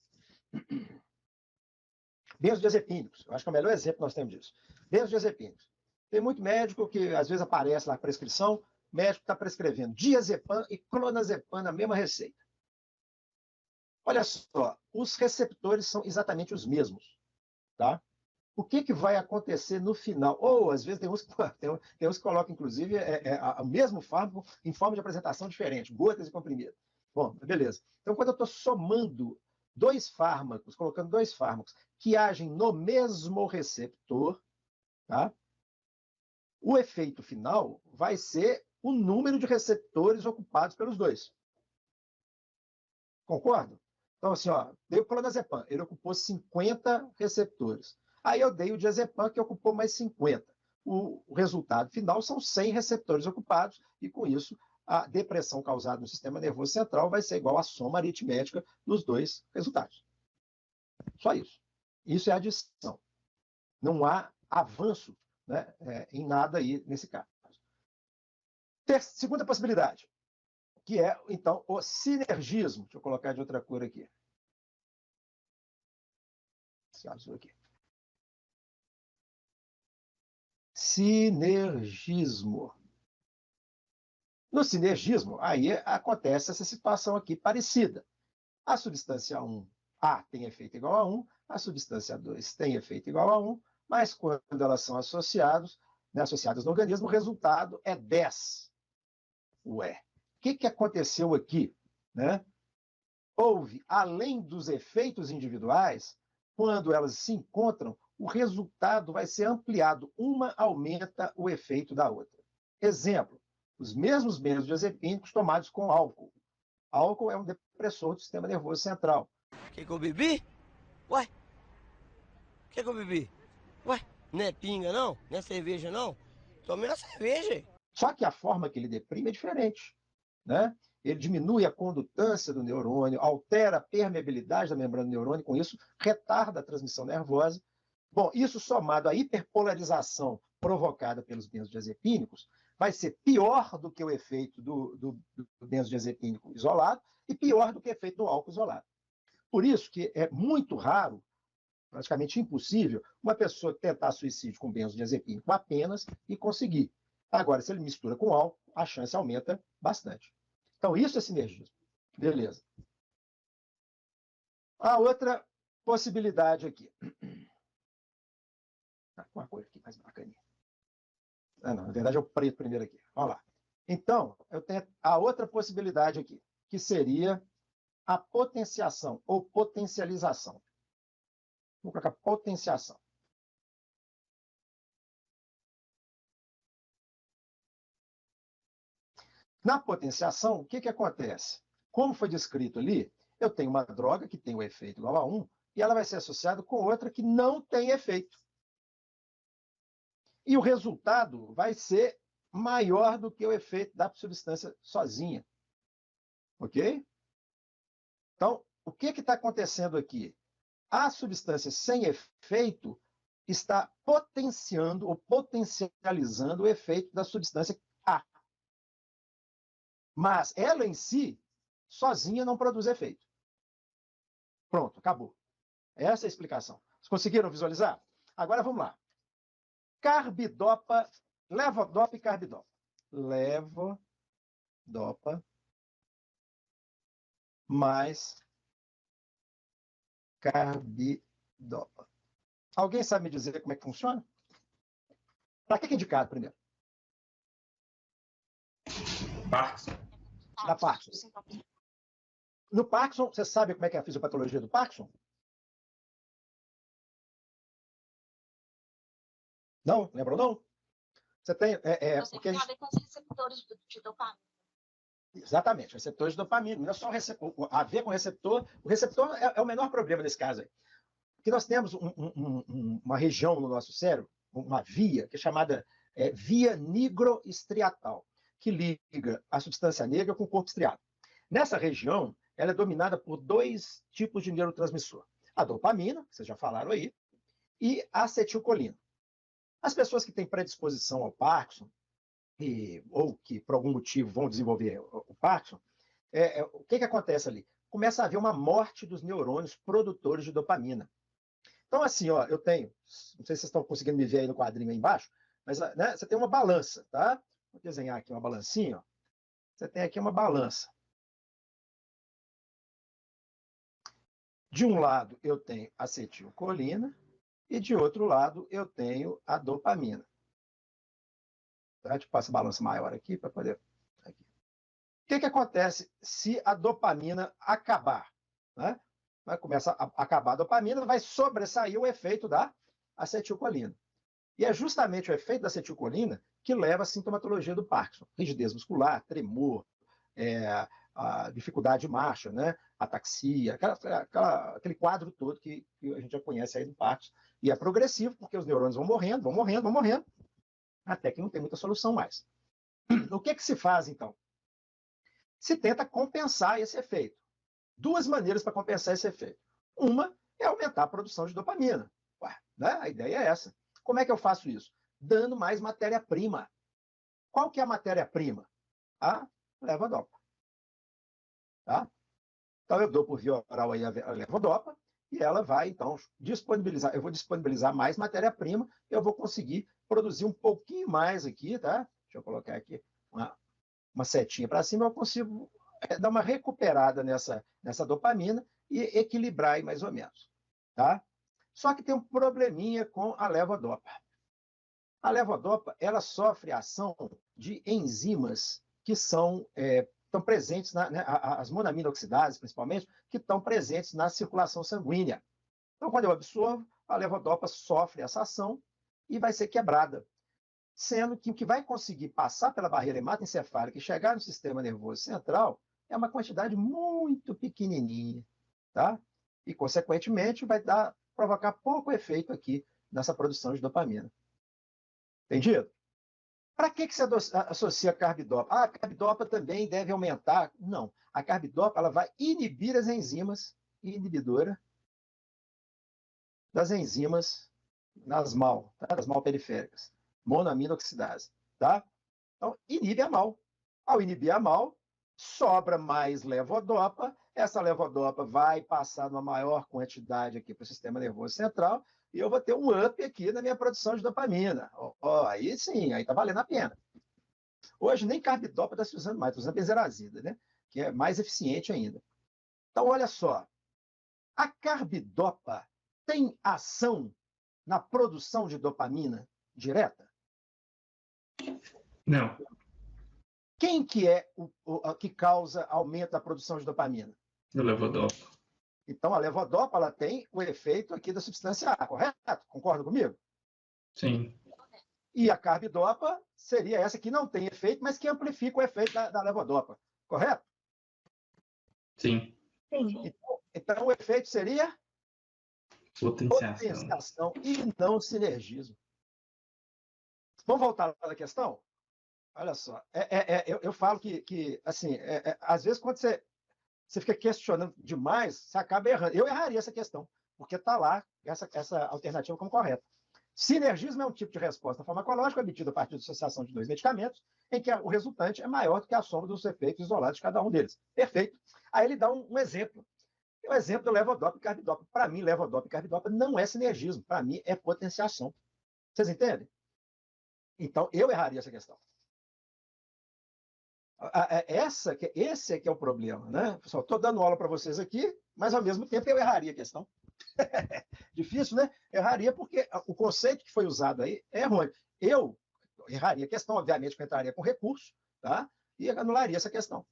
Benzodiazepínicos. Eu acho que é o melhor exemplo que nós temos disso. Benzodiazepínicos. Tem muito médico que às vezes aparece lá a prescrição, o médico está prescrevendo diazepam e clonazepam na mesma receita. Olha só, os receptores são exatamente os mesmos. Tá? O que vai acontecer no final? Ou, às vezes, tem uns que colocam, inclusive, o mesmo fármaco em forma de apresentação diferente, gotas e comprimido. Bom, beleza. Então, quando eu estou somando dois fármacos, colocando dois fármacos que agem no mesmo receptor, tá? O efeito final vai ser o número de receptores ocupados pelos dois. Concordo? Então, assim, ó, dei o clonazepam, ele ocupou 50 receptores. Aí eu dei o diazepam, que ocupou mais 50. O resultado final são 100 receptores ocupados, e com isso, a depressão causada no sistema nervoso central vai ser igual à soma aritmética dos dois resultados. Só isso. Isso é adição. Não há avanço, né, em nada aí nesse caso. Segunda possibilidade, que é, então, o sinergismo. Deixa eu colocar de outra cor aqui. Esse azul aqui. Sinergismo. No sinergismo, aí acontece essa situação aqui parecida. A substância 1, A, tem efeito igual a 1, a substância 2 tem efeito igual a 1, mas quando elas são associadas no organismo, o resultado é 10. Ué, o que aconteceu aqui? Né? Houve, além dos efeitos individuais, quando elas se encontram, o resultado vai ser ampliado. Uma aumenta o efeito da outra. Exemplo, os mesmos benzodiazepínicos tomados com álcool. Álcool é um depressor do sistema nervoso central. Que eu bebi? Ué? Que eu bebi? Ué, não é pinga não? Não é cerveja não? Tomei uma cerveja. Só que a forma que ele deprime é diferente, né? Ele diminui a condutância do neurônio, altera a permeabilidade da membrana do neurônio, com isso retarda a transmissão nervosa. Bom, isso somado à hiperpolarização provocada pelos benzodiazepínicos, vai ser pior do que o efeito do benzodiazepínico isolado e pior do que o efeito do álcool isolado. Por isso que é muito raro, praticamente impossível, uma pessoa tentar suicídio com benzodiazepínico apenas e conseguir. Agora, se ele mistura com álcool, a chance aumenta bastante. Então, isso é sinergismo. Beleza. A outra possibilidade aqui. Uma cor aqui mais bacaninha. Não, na verdade é o preto primeiro aqui. Olha lá. Então, eu tenho a outra possibilidade aqui, que seria a potenciação ou potencialização. Vou colocar potenciação. Na potenciação, o que acontece? Como foi descrito ali, eu tenho uma droga que tem o efeito igual a 1 e ela vai ser associada com outra que não tem efeito. E o resultado vai ser maior do que o efeito da substância sozinha. Ok? Então, o que está acontecendo aqui? A substância sem efeito está potenciando ou potencializando o efeito da substância A. Mas ela em si, sozinha, não produz efeito. Pronto, acabou. Essa é a explicação. Vocês conseguiram visualizar? Agora vamos lá. Carbidopa, levodopa e carbidopa. Levodopa mais carbidopa. Alguém sabe me dizer como é que funciona? Para que é indicado primeiro? Parkinson. Da Parkinson. No Parkinson, você sabe como é que é a fisiopatologia do Parkinson? Não? Lembrou não? Você tem... Você tem a ver com os receptores de dopamina. Exatamente, receptores de dopamina. Não é só a ver com o receptor. O receptor é o menor problema nesse caso aí. Porque nós temos uma região no nosso cérebro, uma via, que é chamada via nigroestriatal, que liga a substância negra com o corpo estriado. Nessa região, ela é dominada por 2 tipos de neurotransmissor. A dopamina, que vocês já falaram aí, e a acetilcolina. As pessoas que têm predisposição ao Parkinson, ou que por algum motivo vão desenvolver o Parkinson, o que acontece ali? Começa a haver uma morte dos neurônios produtores de dopamina. Então, assim, ó, eu tenho, não sei se vocês estão conseguindo me ver aí no quadrinho aí embaixo, mas né, você tem uma balança, tá? Vou desenhar aqui uma balancinha, ó. Você tem aqui uma balança. De um lado, eu tenho acetilcolina e de outro lado, eu tenho a dopamina. Tá? Deixa eu passar a balança maior aqui para poder... Aqui. O que acontece se a dopamina acabar? Né? Vai começar a acabar a dopamina, vai sobressair o efeito da acetilcolina. E é justamente o efeito da acetilcolina que leva à sintomatologia do Parkinson. Rigidez muscular, tremor, a dificuldade de marcha, né? Ataxia, aquele quadro todo que a gente já conhece aí do Parkinson. E é progressivo, porque os neurônios vão morrendo, até que não tem muita solução mais. O que se faz, então? Se tenta compensar esse efeito. 2 maneiras para compensar esse efeito. Uma é aumentar a produção de dopamina. Ué, né? A ideia é essa. Como é que eu faço isso? Dando mais matéria-prima. Qual que é a matéria-prima? A levodopa. Tá? Então, eu dou por via oral aí a levodopa e ela vai, então, disponibilizar. Eu vou disponibilizar mais matéria-prima, eu vou conseguir produzir um pouquinho mais aqui, tá? Deixa eu colocar aqui uma setinha para cima, eu consigo dar uma recuperada nessa dopamina e equilibrar aí mais ou menos. Tá? Só que tem um probleminha com a levodopa. A levodopa, ela sofre a ação de enzimas que estão presentes, as monoaminoxidases, principalmente, que estão presentes na circulação sanguínea. Então, quando eu absorvo, a levodopa sofre essa ação e vai ser quebrada. Sendo que o que vai conseguir passar pela barreira hematoencefálica e chegar no sistema nervoso central é uma quantidade muito pequenininha, tá? E, consequentemente, vai provocar pouco efeito aqui nessa produção de dopamina. Entendido? Para que você associa a carbidopa? A carbidopa também deve aumentar. Não. A carbidopa ela vai inibir as enzimas, inibidora das enzimas das MAL, tá? Das MAL periféricas. Monoaminoxidase. Tá? Então, inibe a MAL. Ao inibir a MAL, sobra mais levodopa. Essa levodopa vai passar uma maior quantidade aqui para o sistema nervoso central e eu vou ter um up aqui na minha produção de dopamina. Aí sim, aí está valendo a pena. Hoje nem carbidopa está se usando mais, está usando benzerazida, né? Que é mais eficiente ainda. Então, olha só. A carbidopa tem ação na produção de dopamina direta? Não. Quem que é o que causa aumento da produção de dopamina? O levodopa. Então, a levodopa ela tem o efeito aqui da substância A, correto? Concorda comigo? Sim. E a carbidopa seria essa que não tem efeito, mas que amplifica o efeito da levodopa, correto? Sim. Sim. Então o efeito seria Potenciação. potenciação e não sinergismo. Vamos voltar à questão? Olha só, eu falo que assim, às vezes quando você fica questionando demais, você acaba errando. Eu erraria essa questão, porque está lá essa alternativa como correta. Sinergismo é um tipo de resposta farmacológica obtida a partir da associação de 2 medicamentos, em que o resultante é maior do que a soma dos efeitos isolados de cada um deles. Perfeito. Aí ele dá um exemplo. O exemplo do levodopa e carbidopa. Para mim, levodopa e carbidopa não é sinergismo. Para mim, é potenciação. Vocês entendem? Então, eu erraria essa questão. Esse é que é o problema, né? Pessoal, estou dando aula para vocês aqui, mas ao mesmo tempo eu erraria a questão. Difícil, né? Erraria porque o conceito que foi usado aí é errôneo. Eu erraria a questão, obviamente, que eu entraria com recurso, tá? E anularia essa questão.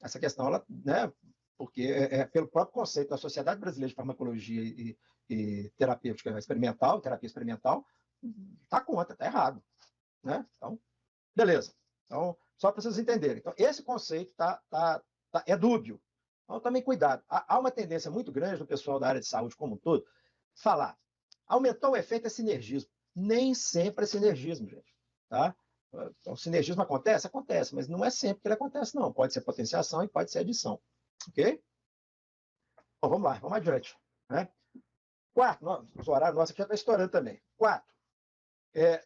Essa questão, ela, né? Porque pelo próprio conceito da Sociedade Brasileira de Farmacologia e Terapêutica Experimental, terapia experimental, está contra, está errado, né? Então, beleza. Então, só para vocês entenderem. Então, esse conceito é dúbio. Então, também cuidado. Há uma tendência muito grande do pessoal da área de saúde como um todo falar, aumentou o efeito é sinergismo. Nem sempre é sinergismo, gente. tá? Então, o sinergismo acontece? Acontece, mas não é sempre que ele acontece, não. Pode ser potenciação e pode ser adição. Ok? Bom, vamos lá, vamos adiante. Né? Quarto, o horário nosso aqui já está estourando também. Quarto,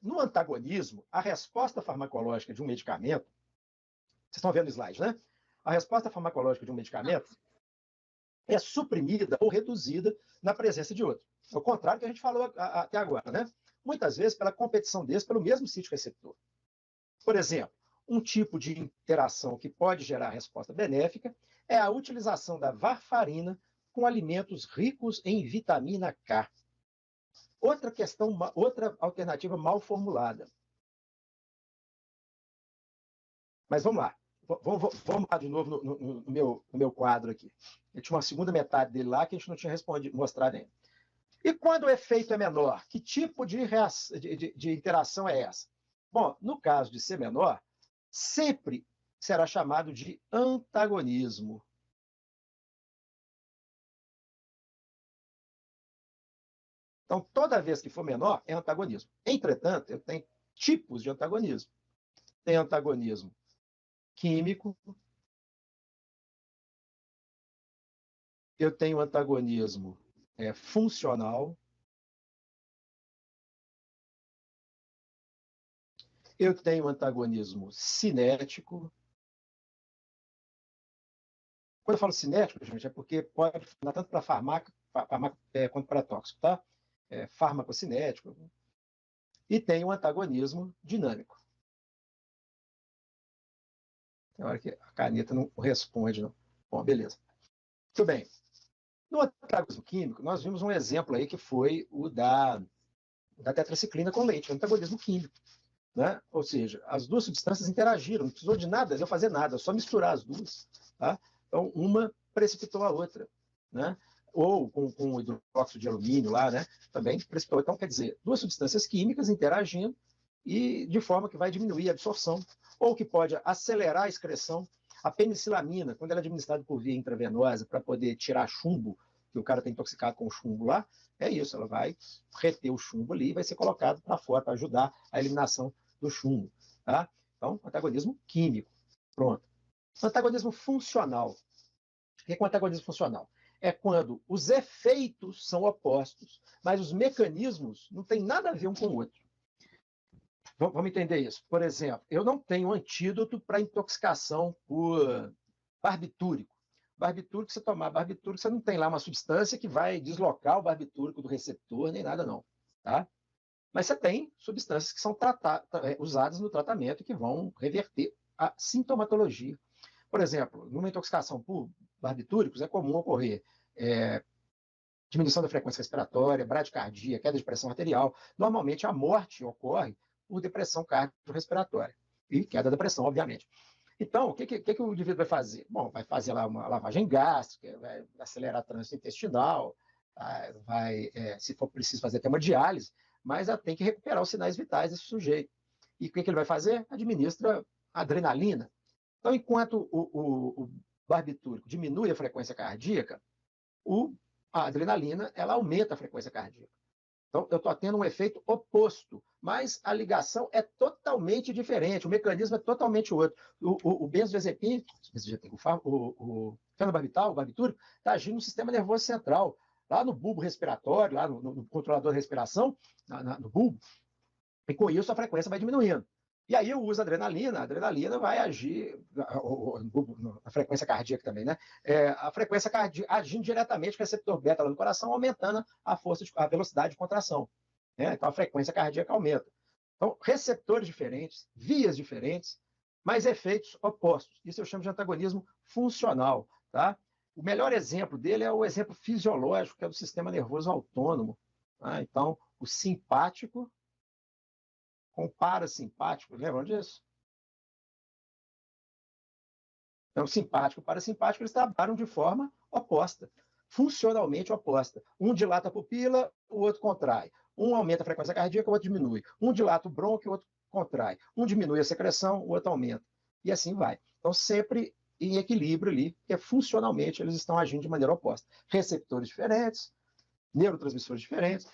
no antagonismo, a resposta farmacológica de um medicamento, vocês estão vendo o slide, né? A resposta farmacológica de um medicamento é suprimida ou reduzida na presença de outro. É o contrário que a gente falou até agora, né? Muitas vezes pela competição desse pelo mesmo sítio receptor. Por exemplo, um tipo de interação que pode gerar resposta benéfica é a utilização da varfarina com alimentos ricos em vitamina K. Outra alternativa mal formulada. Mas vamos lá. Vamos lá de novo no meu quadro aqui. Eu tinha uma segunda metade dele lá que a gente não tinha mostrado ainda. E quando o efeito é menor, que tipo de interação é essa? Bom, no caso de ser menor, sempre será chamado de antagonismo. Então, toda vez que for menor, é antagonismo. Entretanto, eu tenho tipos de antagonismo. Tem antagonismo químico, eu tenho antagonismo funcional, eu tenho antagonismo cinético. Quando eu falo cinético, gente, é porque pode funcionar tanto para fármaco quanto para tóxico, tá? Farmacocinético. E tem o antagonismo dinâmico. Tem hora que a caneta não responde, não. Bom, beleza. Muito bem. No antagonismo químico, nós vimos um exemplo aí que foi o da tetraciclina com leite, antagonismo químico. Né? Ou seja, as duas substâncias interagiram, não precisou de nada, não fazer nada, só misturar as duas. Tá? Então, uma precipitou a outra. Né? Ou com o hidróxido de alumínio lá, né? Também precipitou. Então, quer dizer, duas substâncias químicas interagindo e de forma que vai diminuir a absorção, ou que pode acelerar a excreção. A penicilamina, quando ela é administrada por via intravenosa para poder tirar chumbo, que o cara está intoxicado com o chumbo lá, é isso, ela vai reter o chumbo ali e vai ser colocado para fora para ajudar a eliminação do chumbo. Tá? Então, antagonismo químico. Pronto. Antagonismo funcional. O que é um antagonismo funcional? É quando os efeitos são opostos, mas os mecanismos não têm nada a ver um com o outro. Vamos entender isso. Por exemplo, eu não tenho antídoto para intoxicação por barbitúrico. Barbitúrico, você tomar barbitúrico, você não tem lá uma substância que vai deslocar o barbitúrico do receptor, nem nada não. Tá? Mas você tem substâncias que são usadas no tratamento e que vão reverter a sintomatologia. Por exemplo, numa intoxicação por barbitúricos, é comum ocorrer diminuição da frequência respiratória, bradicardia, queda de pressão arterial. Normalmente, a morte ocorre por depressão cardiorrespiratória e queda da pressão, obviamente. Então, o que o indivíduo vai fazer? Bom, vai fazer lá uma lavagem gástrica, vai acelerar a trânsito intestinal, vai, se for preciso, fazer até uma diálise, mas ela tem que recuperar os sinais vitais desse sujeito. E o que ele vai fazer? Administra adrenalina. Então, enquanto o barbitúrico diminui a frequência cardíaca, a adrenalina ela aumenta a frequência cardíaca. Então, eu estou tendo um efeito oposto, mas a ligação é totalmente diferente, o mecanismo é totalmente outro. O benzodiazepina, o fenobarbital, o barbitúrico, está agindo no sistema nervoso central, lá no bulbo respiratório, lá no controlador de respiração, no bulbo, e com isso a frequência vai diminuindo. E aí eu uso a adrenalina vai agir na frequência cardíaca também, né? A frequência cardíaca agindo diretamente com o receptor beta lá no coração, aumentando a velocidade de contração. Né? Então a frequência cardíaca aumenta. Então, receptores diferentes, vias diferentes, mas efeitos opostos. Isso eu chamo de antagonismo funcional. Tá? O melhor exemplo dele é o exemplo fisiológico, que é do sistema nervoso autônomo. Tá? Então, o simpático com o parasimpático, lembram disso? Então, simpático e parasimpático, eles trabalham de forma oposta, funcionalmente oposta. Um dilata a pupila, o outro contrai. Um aumenta a frequência cardíaca, o outro diminui. Um dilata o brônquio, o outro contrai. Um diminui a secreção, o outro aumenta. E assim vai. Então, sempre em equilíbrio ali, porque funcionalmente eles estão agindo de maneira oposta. Receptores diferentes, neurotransmissores diferentes,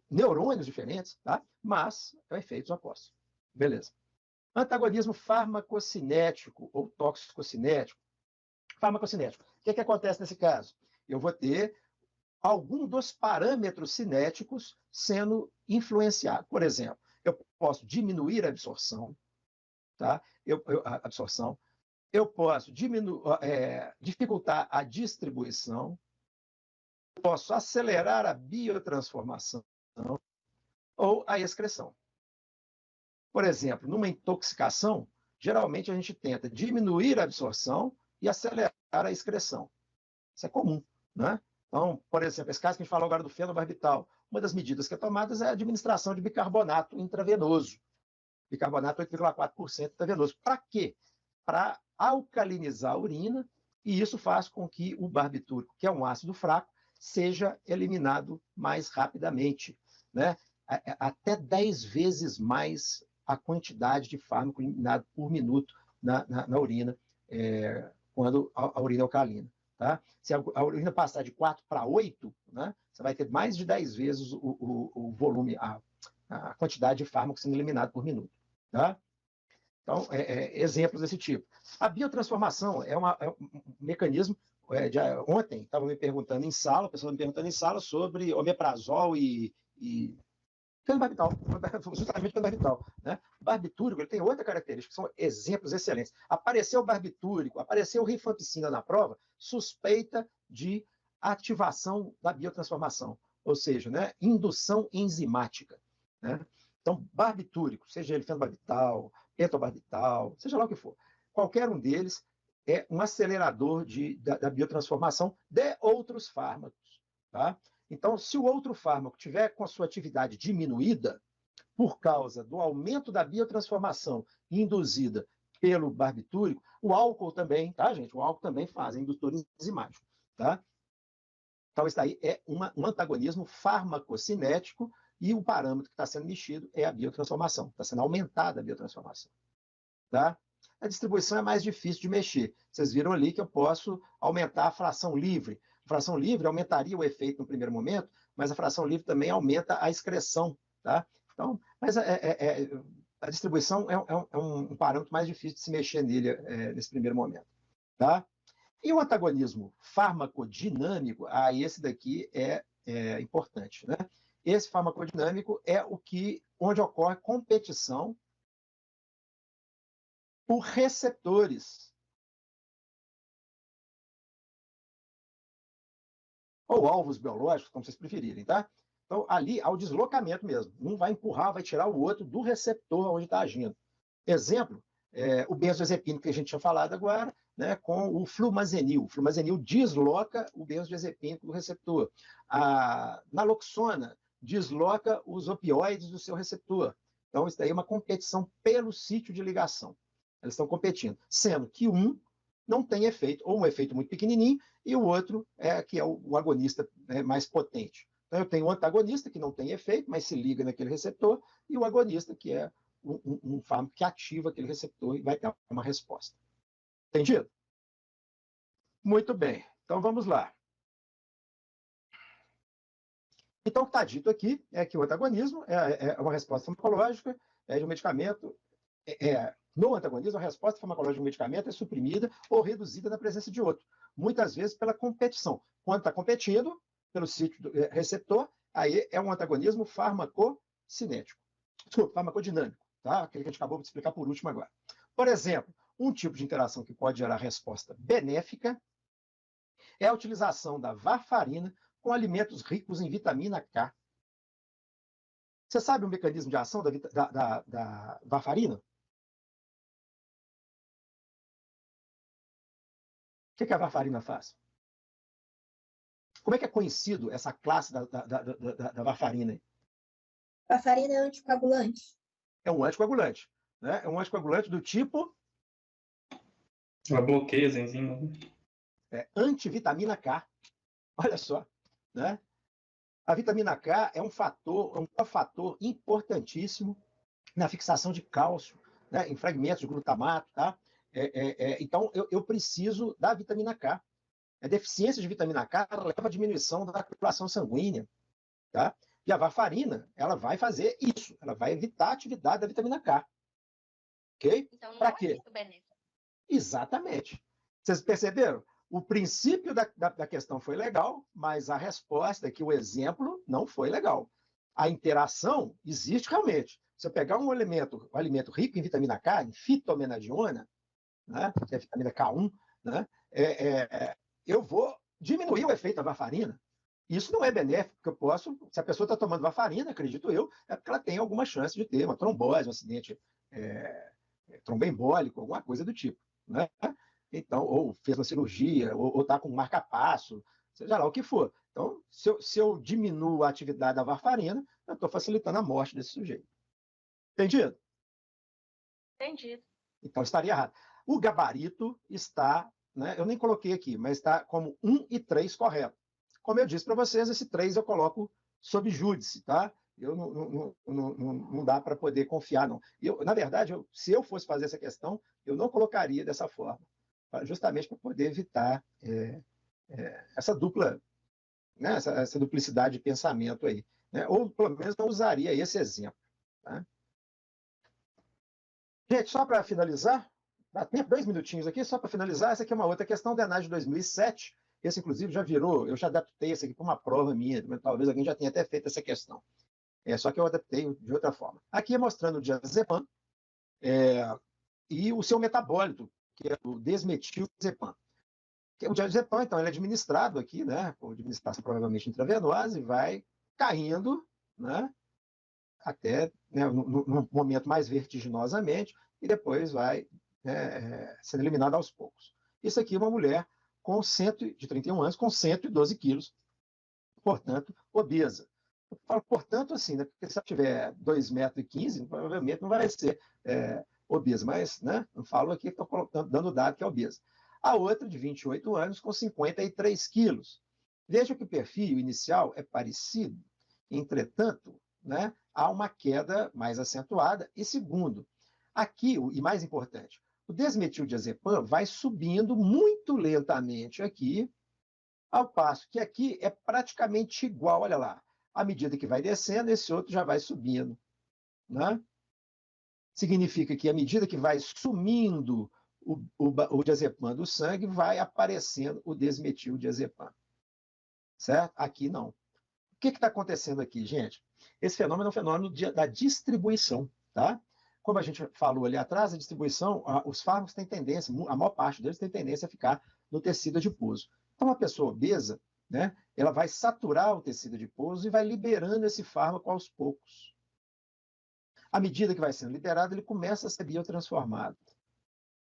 neurônios diferentes, tá? Mas efeitos opostos. Beleza. Antagonismo farmacocinético ou toxicocinético. Farmacocinético. O que acontece nesse caso? Eu vou ter algum dos parâmetros cinéticos sendo influenciado. Por exemplo, eu posso diminuir a absorção, tá? A absorção. Eu posso dificultar a distribuição, posso acelerar a biotransformação ou a excreção. Por exemplo, numa intoxicação, geralmente a gente tenta diminuir a absorção e acelerar a excreção. Isso é comum, né? Então, por exemplo, esse caso que a gente falou agora do fenobarbital, uma das medidas que é tomada é a administração de bicarbonato intravenoso. Bicarbonato 8,4% intravenoso. Para quê? Para alcalinizar a urina, e isso faz com que o barbitúrico, que é um ácido fraco, seja eliminado mais rapidamente, né? Até 10 vezes mais a quantidade de fármaco eliminado por minuto na urina, quando a urina é alcalina. Tá? Se a urina passar de 4 para 8, né, você vai ter mais de 10 vezes o volume, a quantidade de fármaco sendo eliminado por minuto. Tá? Então, exemplos desse tipo. A biotransformação é um mecanismo. Ontem, estava me perguntando em sala, a pessoa me perguntando em sala sobre omeprazol e fenobarbital, justamente fenobarbital, né? O barbitúrico ele tem outra característica, que são exemplos excelentes. Apareceu o barbitúrico, apareceu rifampicina na prova, suspeita de ativação da biotransformação, ou seja, né, indução enzimática, né? Então, barbitúrico, seja ele fenobarbital, pentobarbital, seja lá o que for, qualquer um deles é um acelerador da biotransformação de outros fármacos, tá? Então, se o outro fármaco tiver com a sua atividade diminuída por causa do aumento da biotransformação induzida pelo barbitúrico, o álcool também, tá, gente? O álcool também faz, é indutor enzimático, tá? Então, isso daí é um antagonismo farmacocinético e o parâmetro que está sendo mexido é a biotransformação, está sendo aumentada a biotransformação, tá? A distribuição é mais difícil de mexer. Vocês viram ali que eu posso aumentar a fração livre. A fração livre aumentaria o efeito no primeiro momento, mas a fração livre também aumenta a excreção, tá? Então, mas a distribuição é um parâmetro mais difícil de se mexer nele nesse primeiro momento, tá? E o antagonismo farmacodinâmico, esse daqui é importante, né? Esse farmacodinâmico é onde ocorre competição por receptores ou alvos biológicos, como vocês preferirem, tá? Então, ali há o deslocamento mesmo. Um vai empurrar, vai tirar o outro do receptor onde está agindo. Exemplo, o benzodiazepínico que a gente tinha falado agora, né, com o flumazenil. O flumazenil desloca o benzodiazepínico do receptor. A naloxona desloca os opioides do seu receptor. Então, isso daí é uma competição pelo sítio de ligação. Elas estão competindo, sendo que um não tem efeito, ou um efeito muito pequenininho, e o outro que é o agonista mais potente. Então, eu tenho um antagonista que não tem efeito, mas se liga naquele receptor, e o agonista, que é um fármaco que ativa aquele receptor e vai ter uma resposta. Entendido? Muito bem. Então, vamos lá. Então, o que está dito aqui é que o antagonismo é uma resposta farmacológica de um medicamento. No antagonismo, a resposta farmacológica de um medicamento é suprimida ou reduzida na presença de outro, muitas vezes pela competição. Quando está competindo pelo sítio do receptor, aí é um antagonismo farmacocinético, farmacodinâmico, tá? Aquele que a gente acabou de explicar por último agora. Por exemplo, um tipo de interação que pode gerar resposta benéfica é a utilização da varfarina com alimentos ricos em vitamina K. Você sabe o mecanismo de ação da varfarina? O que a varfarina faz? Como é que é conhecido essa classe da varfarina? Varfarina é anticoagulante. É um anticoagulante, né? É um anticoagulante do tipo... Ela bloqueia as enzimas. Antivitamina K. Olha só, né? A vitamina K é um cofator importantíssimo na fixação de cálcio, né, em fragmentos de glutamato, tá? Então, eu preciso da vitamina K. A deficiência de vitamina K leva à diminuição da circulação sanguínea, tá? E a varfarina, ela vai fazer isso, ela vai evitar a atividade da vitamina K. Ok? Então, não Para é um quê? efeito benéfico. Exatamente. Vocês perceberam? O princípio da questão foi legal, mas a resposta, que o exemplo, não foi legal. A interação existe realmente. Se eu pegar um alimento rico em vitamina K, em fitomenadiona, né, que é a vitamina K1, né, eu vou diminuir o efeito da varfarina. Isso não é benéfico, porque eu posso, se a pessoa está tomando varfarina, acredito eu, é porque ela tem alguma chance de ter uma trombose, um acidente tromboembólico, alguma coisa do tipo, né? Então, ou fez uma cirurgia, ou está com marca-passo, seja lá o que for. Então, se eu diminuo a atividade da varfarina, eu estou facilitando a morte desse sujeito. Entendido? Entendido. Então, estaria errado. O gabarito está, né, eu nem coloquei aqui, mas está como 1 e 3 correto. Como eu disse para vocês, esse 3 eu coloco sob júdice, tá? Eu não dá para poder confiar, não. Na verdade, se eu fosse fazer essa questão, eu não colocaria dessa forma, justamente para poder evitar essa dupla, né, essa duplicidade de pensamento aí. Né? Ou, pelo menos, não usaria esse exemplo. Tá? Gente, só para finalizar, dá tempo, 2 minutinhos aqui, só para finalizar, essa aqui é uma outra questão, do ENAD de 2007. Esse, inclusive, já virou, eu já adaptei esse aqui para uma prova minha, talvez alguém já tenha até feito essa questão. Só que eu adaptei de outra forma. Aqui é mostrando o diazepam e o seu metabólito, que é o desmetildiazepam. O diazepam, então, ele é administrado aqui, né, por administração provavelmente intravenosa, e vai caindo, né, até, né, num momento mais vertiginosamente, e depois vai sendo eliminado aos poucos. Isso aqui é uma mulher de 31 anos, com 112 quilos, portanto, obesa. Eu falo, portanto, assim, né, porque se ela tiver 2,15 m, provavelmente não vai ser obesa, mas, né, não falo aqui, estou dando o dado que é obesa. A outra, de 28 anos, com 53 quilos. Veja que o perfil inicial é parecido, entretanto, né, há uma queda mais acentuada. E segundo, aqui, e mais importante, o desmetildiazepam vai subindo muito lentamente aqui, ao passo que aqui é praticamente igual, olha lá. À medida que vai descendo, esse outro já vai subindo. Né? Significa que à medida que vai sumindo o diazepam do sangue, vai aparecendo o desmetildiazepam. Certo? Aqui não. O que está acontecendo aqui, gente? Esse fenômeno é um fenômeno da distribuição. Tá? Como a gente falou ali atrás, a distribuição, os fármacos têm tendência, a maior parte deles tem tendência a ficar no tecido adiposo. Então, uma pessoa obesa, né, ela vai saturar o tecido adiposo e vai liberando esse fármaco aos poucos. À medida que vai sendo liberado, ele começa a ser biotransformado.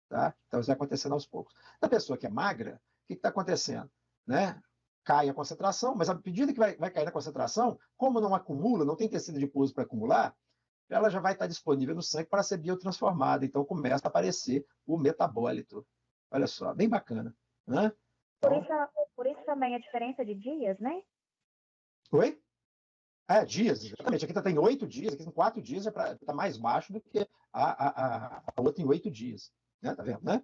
Tá? Então, isso vai acontecendo aos poucos. Na pessoa que é magra, o que está acontecendo? Né? Cai a concentração, mas à medida que vai cair na concentração, como não acumula, não tem tecido adiposo para acumular, ela já vai estar disponível no sangue para ser biotransformada. Então, começa a aparecer o metabólito. Olha só, bem bacana. Né? Por isso também a diferença de dias, né? Oi? Dias, exatamente. Aqui tem 8 dias, aqui são 4 dias, já está mais baixo do que a outra em 8 dias. Né? Tá vendo? Né?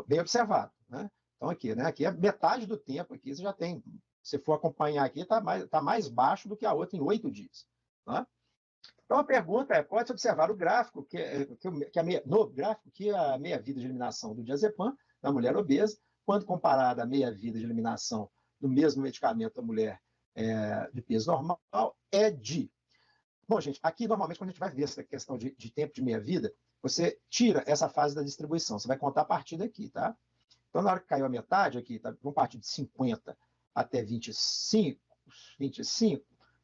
Bem observado. Né? Então, aqui, né? Aqui é metade do tempo, aqui você já tem, se for acompanhar aqui, está mais baixo do que a outra em 8 dias. Tá? Então, a pergunta é, pode-se observar o gráfico, no gráfico, que a meia-vida de eliminação do diazepam na mulher obesa, quando comparada à meia-vida de eliminação do mesmo medicamento da mulher de peso normal, é de... Bom, gente, aqui, normalmente, quando a gente vai ver essa questão de tempo de meia-vida, você tira essa fase da distribuição, você vai contar a partir daqui, tá? Então, na hora que caiu a metade aqui, tá? Vamos partir de 50 até 25,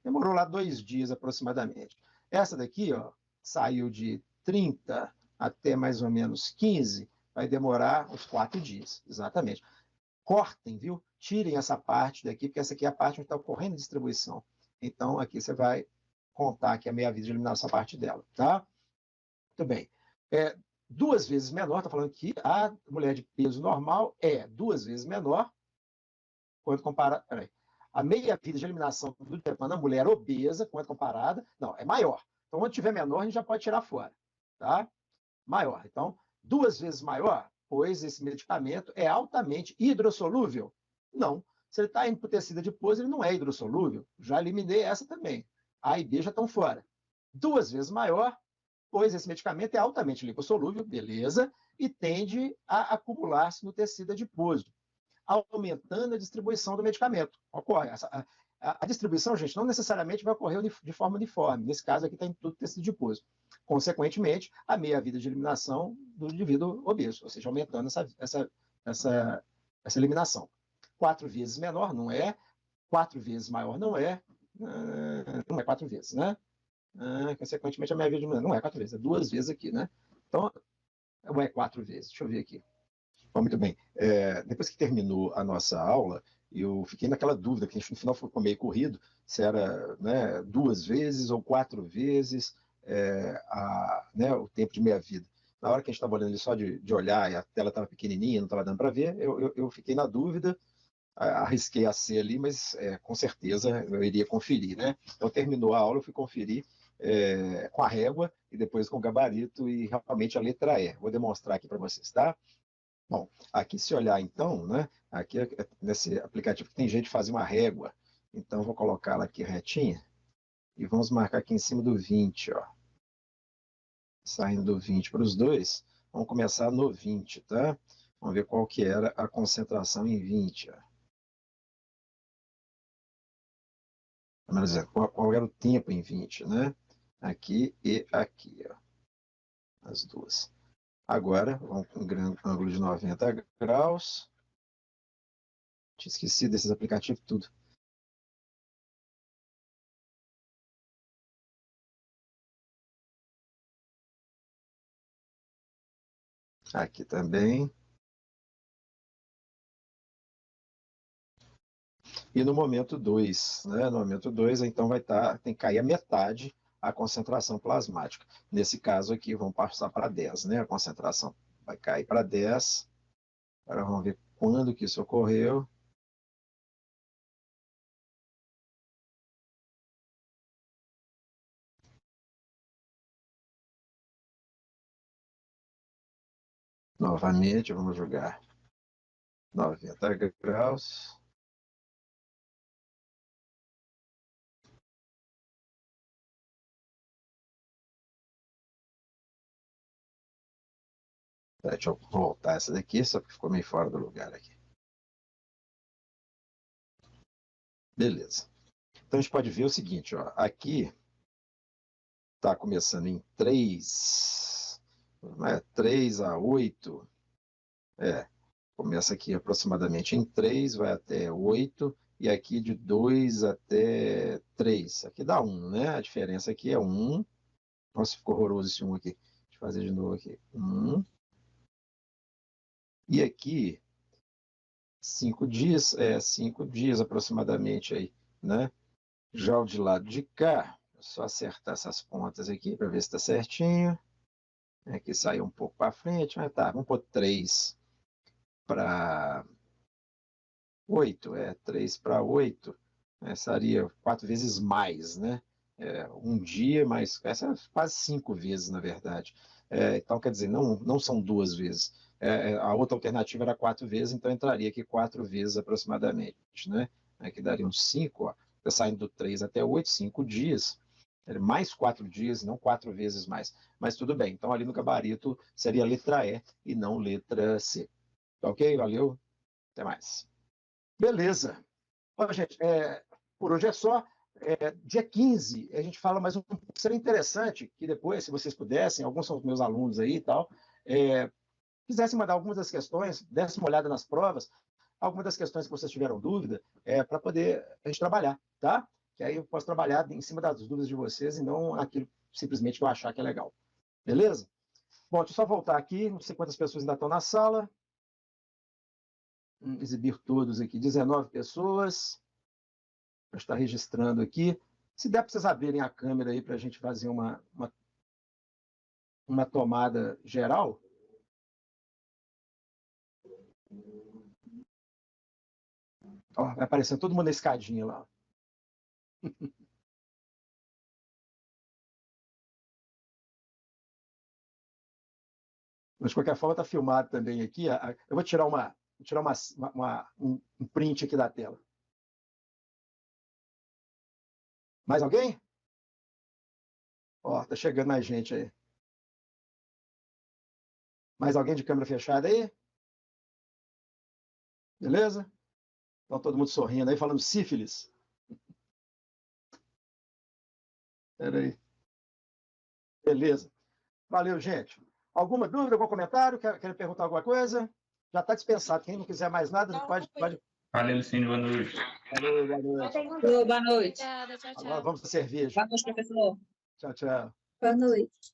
demorou lá 2 dias aproximadamente. Essa daqui, ó, saiu de 30 até mais ou menos 15, vai demorar uns 4 dias, exatamente. Cortem, viu? Tirem essa parte daqui, porque essa aqui é a parte onde está ocorrendo a distribuição. Então, aqui você vai contar que a meia-vida de eliminação essa parte dela, tá? Muito bem. 2 vezes menor, está falando que a mulher de peso normal é 2 vezes menor, quando comparada... Peraí. A meia-vida de eliminação do diazepam na mulher obesa, quando comparada, não, é maior. Então, onde tiver menor, a gente já pode tirar fora. Tá? Maior. Então, 2 vezes maior, pois esse medicamento é altamente hidrossolúvel? Não. Se ele está indo para o tecido adiposo, ele não é hidrossolúvel. Já eliminei essa também. A e B já estão fora. 2 vezes maior, pois esse medicamento é altamente lipossolúvel, beleza, e tende a acumular-se no tecido adiposo, aumentando a distribuição do medicamento. Ocorre. A distribuição, gente, não necessariamente vai ocorrer de forma uniforme. Nesse caso aqui está em todo o tecido adiposo. Consequentemente, a meia-vida de eliminação do indivíduo obeso, ou seja, aumentando essa eliminação. 4 vezes menor não é, 4 vezes maior não é 4 vezes, né? Consequentemente, a meia-vida de eliminação não é 4 vezes, é 2 vezes aqui, né? Então, ou é 4 vezes? Deixa eu ver aqui. Bom, muito bem. Depois que terminou a nossa aula, eu fiquei naquela dúvida, que a gente no final ficou meio corrido, se era, né, 2 vezes ou 4 vezes o tempo de meia-vida. Na hora que a gente estava olhando ali só de olhar, e a tela estava pequenininha, não estava dando para ver, eu fiquei na dúvida, arrisquei a C ali, mas com certeza eu iria conferir, né? Então, terminou a aula, eu fui conferir com a régua e depois com o gabarito e realmente a letra E. Vou demonstrar aqui para vocês, tá? Bom, aqui se olhar então, né? Aqui nesse aplicativo que tem jeito de fazer uma régua. Então, vou colocá-la aqui retinha e vamos marcar aqui em cima do 20, ó. Saindo do 20 para os dois, vamos começar no 20, tá? Vamos ver qual que era a concentração em 20, ó. Vamos dizer, qual era o tempo em 20, né? Aqui e aqui, ó. As duas. Agora, vamos com um ângulo de 90 graus. Tinha esquecido desses aplicativos tudo. Aqui também. E no momento 2, né? No momento 2, então tem que cair a metade a concentração plasmática. Nesse caso aqui, vamos passar para 10, né? A concentração vai cair para 10. Agora vamos ver quando que isso ocorreu. Novamente, vamos jogar 90 graus. Deixa eu voltar essa daqui, só porque ficou meio fora do lugar aqui. Beleza. Então, a gente pode ver o seguinte, ó. Aqui está começando em 3, né? 3 a 8. Começa aqui aproximadamente em 3, vai até 8, e aqui de 2 até 3. Aqui dá 1, né? A diferença aqui é 1. Nossa, ficou horroroso esse 1 aqui. Deixa eu fazer de novo aqui. 1. E aqui, 5 dias, 5 dias aproximadamente aí, né? Já o de lado de cá, é só acertar essas pontas aqui para ver se está certinho. Aqui saiu um pouco para frente, mas tá, vamos pôr 3 para 8, 3 para 8, seria 4 vezes mais, né? Um dia, mais, essa é quase 5 vezes, na verdade. Então, quer dizer, não são 2 vezes. A outra alternativa era 4 vezes, então entraria aqui 4 vezes aproximadamente, né? Aqui daria uns 5, ó. Saindo do 3 até 8, 5 dias, mais 4 dias, não 4 vezes mais. Mas tudo bem, então ali no gabarito seria a letra E e não letra C. Tá ok? Valeu, até mais. Beleza. Bom, gente, por hoje é só. Dia 15, a gente fala mais um pouco. Seria interessante que depois, se vocês pudessem, alguns são os meus alunos aí e tal, quisessem mandar algumas das questões, dessem uma olhada nas provas, algumas das questões que vocês tiveram dúvida, para poder a gente trabalhar, tá? Que aí eu posso trabalhar em cima das dúvidas de vocês e não aquilo simplesmente que eu achar que é legal. Beleza? Bom, deixa eu só voltar aqui, não sei quantas pessoas ainda estão na sala. Exibir todos aqui, 19 pessoas. Vou estar registrando aqui. Se der para vocês abrirem a câmera aí para a gente fazer uma tomada geral. Ó, vai aparecendo todo mundo na escadinha lá. Mas, de qualquer forma, está filmado também aqui. Eu vou tirar um print aqui da tela. Mais alguém? Ó, tá chegando mais gente aí. Mais alguém de câmera fechada aí? Beleza? Então todo mundo sorrindo aí, falando sífilis. Espera aí. Beleza. Valeu, gente. Alguma dúvida, algum comentário? Quer perguntar alguma coisa? Já está dispensado. Quem não quiser mais nada, pode. Valeu, Lucine, boa noite. Valeu, boa noite. Boa noite. Obrigada, tchau, tchau. Agora vamos para cerveja. Boa noite, professor. Tchau, tchau. Boa noite.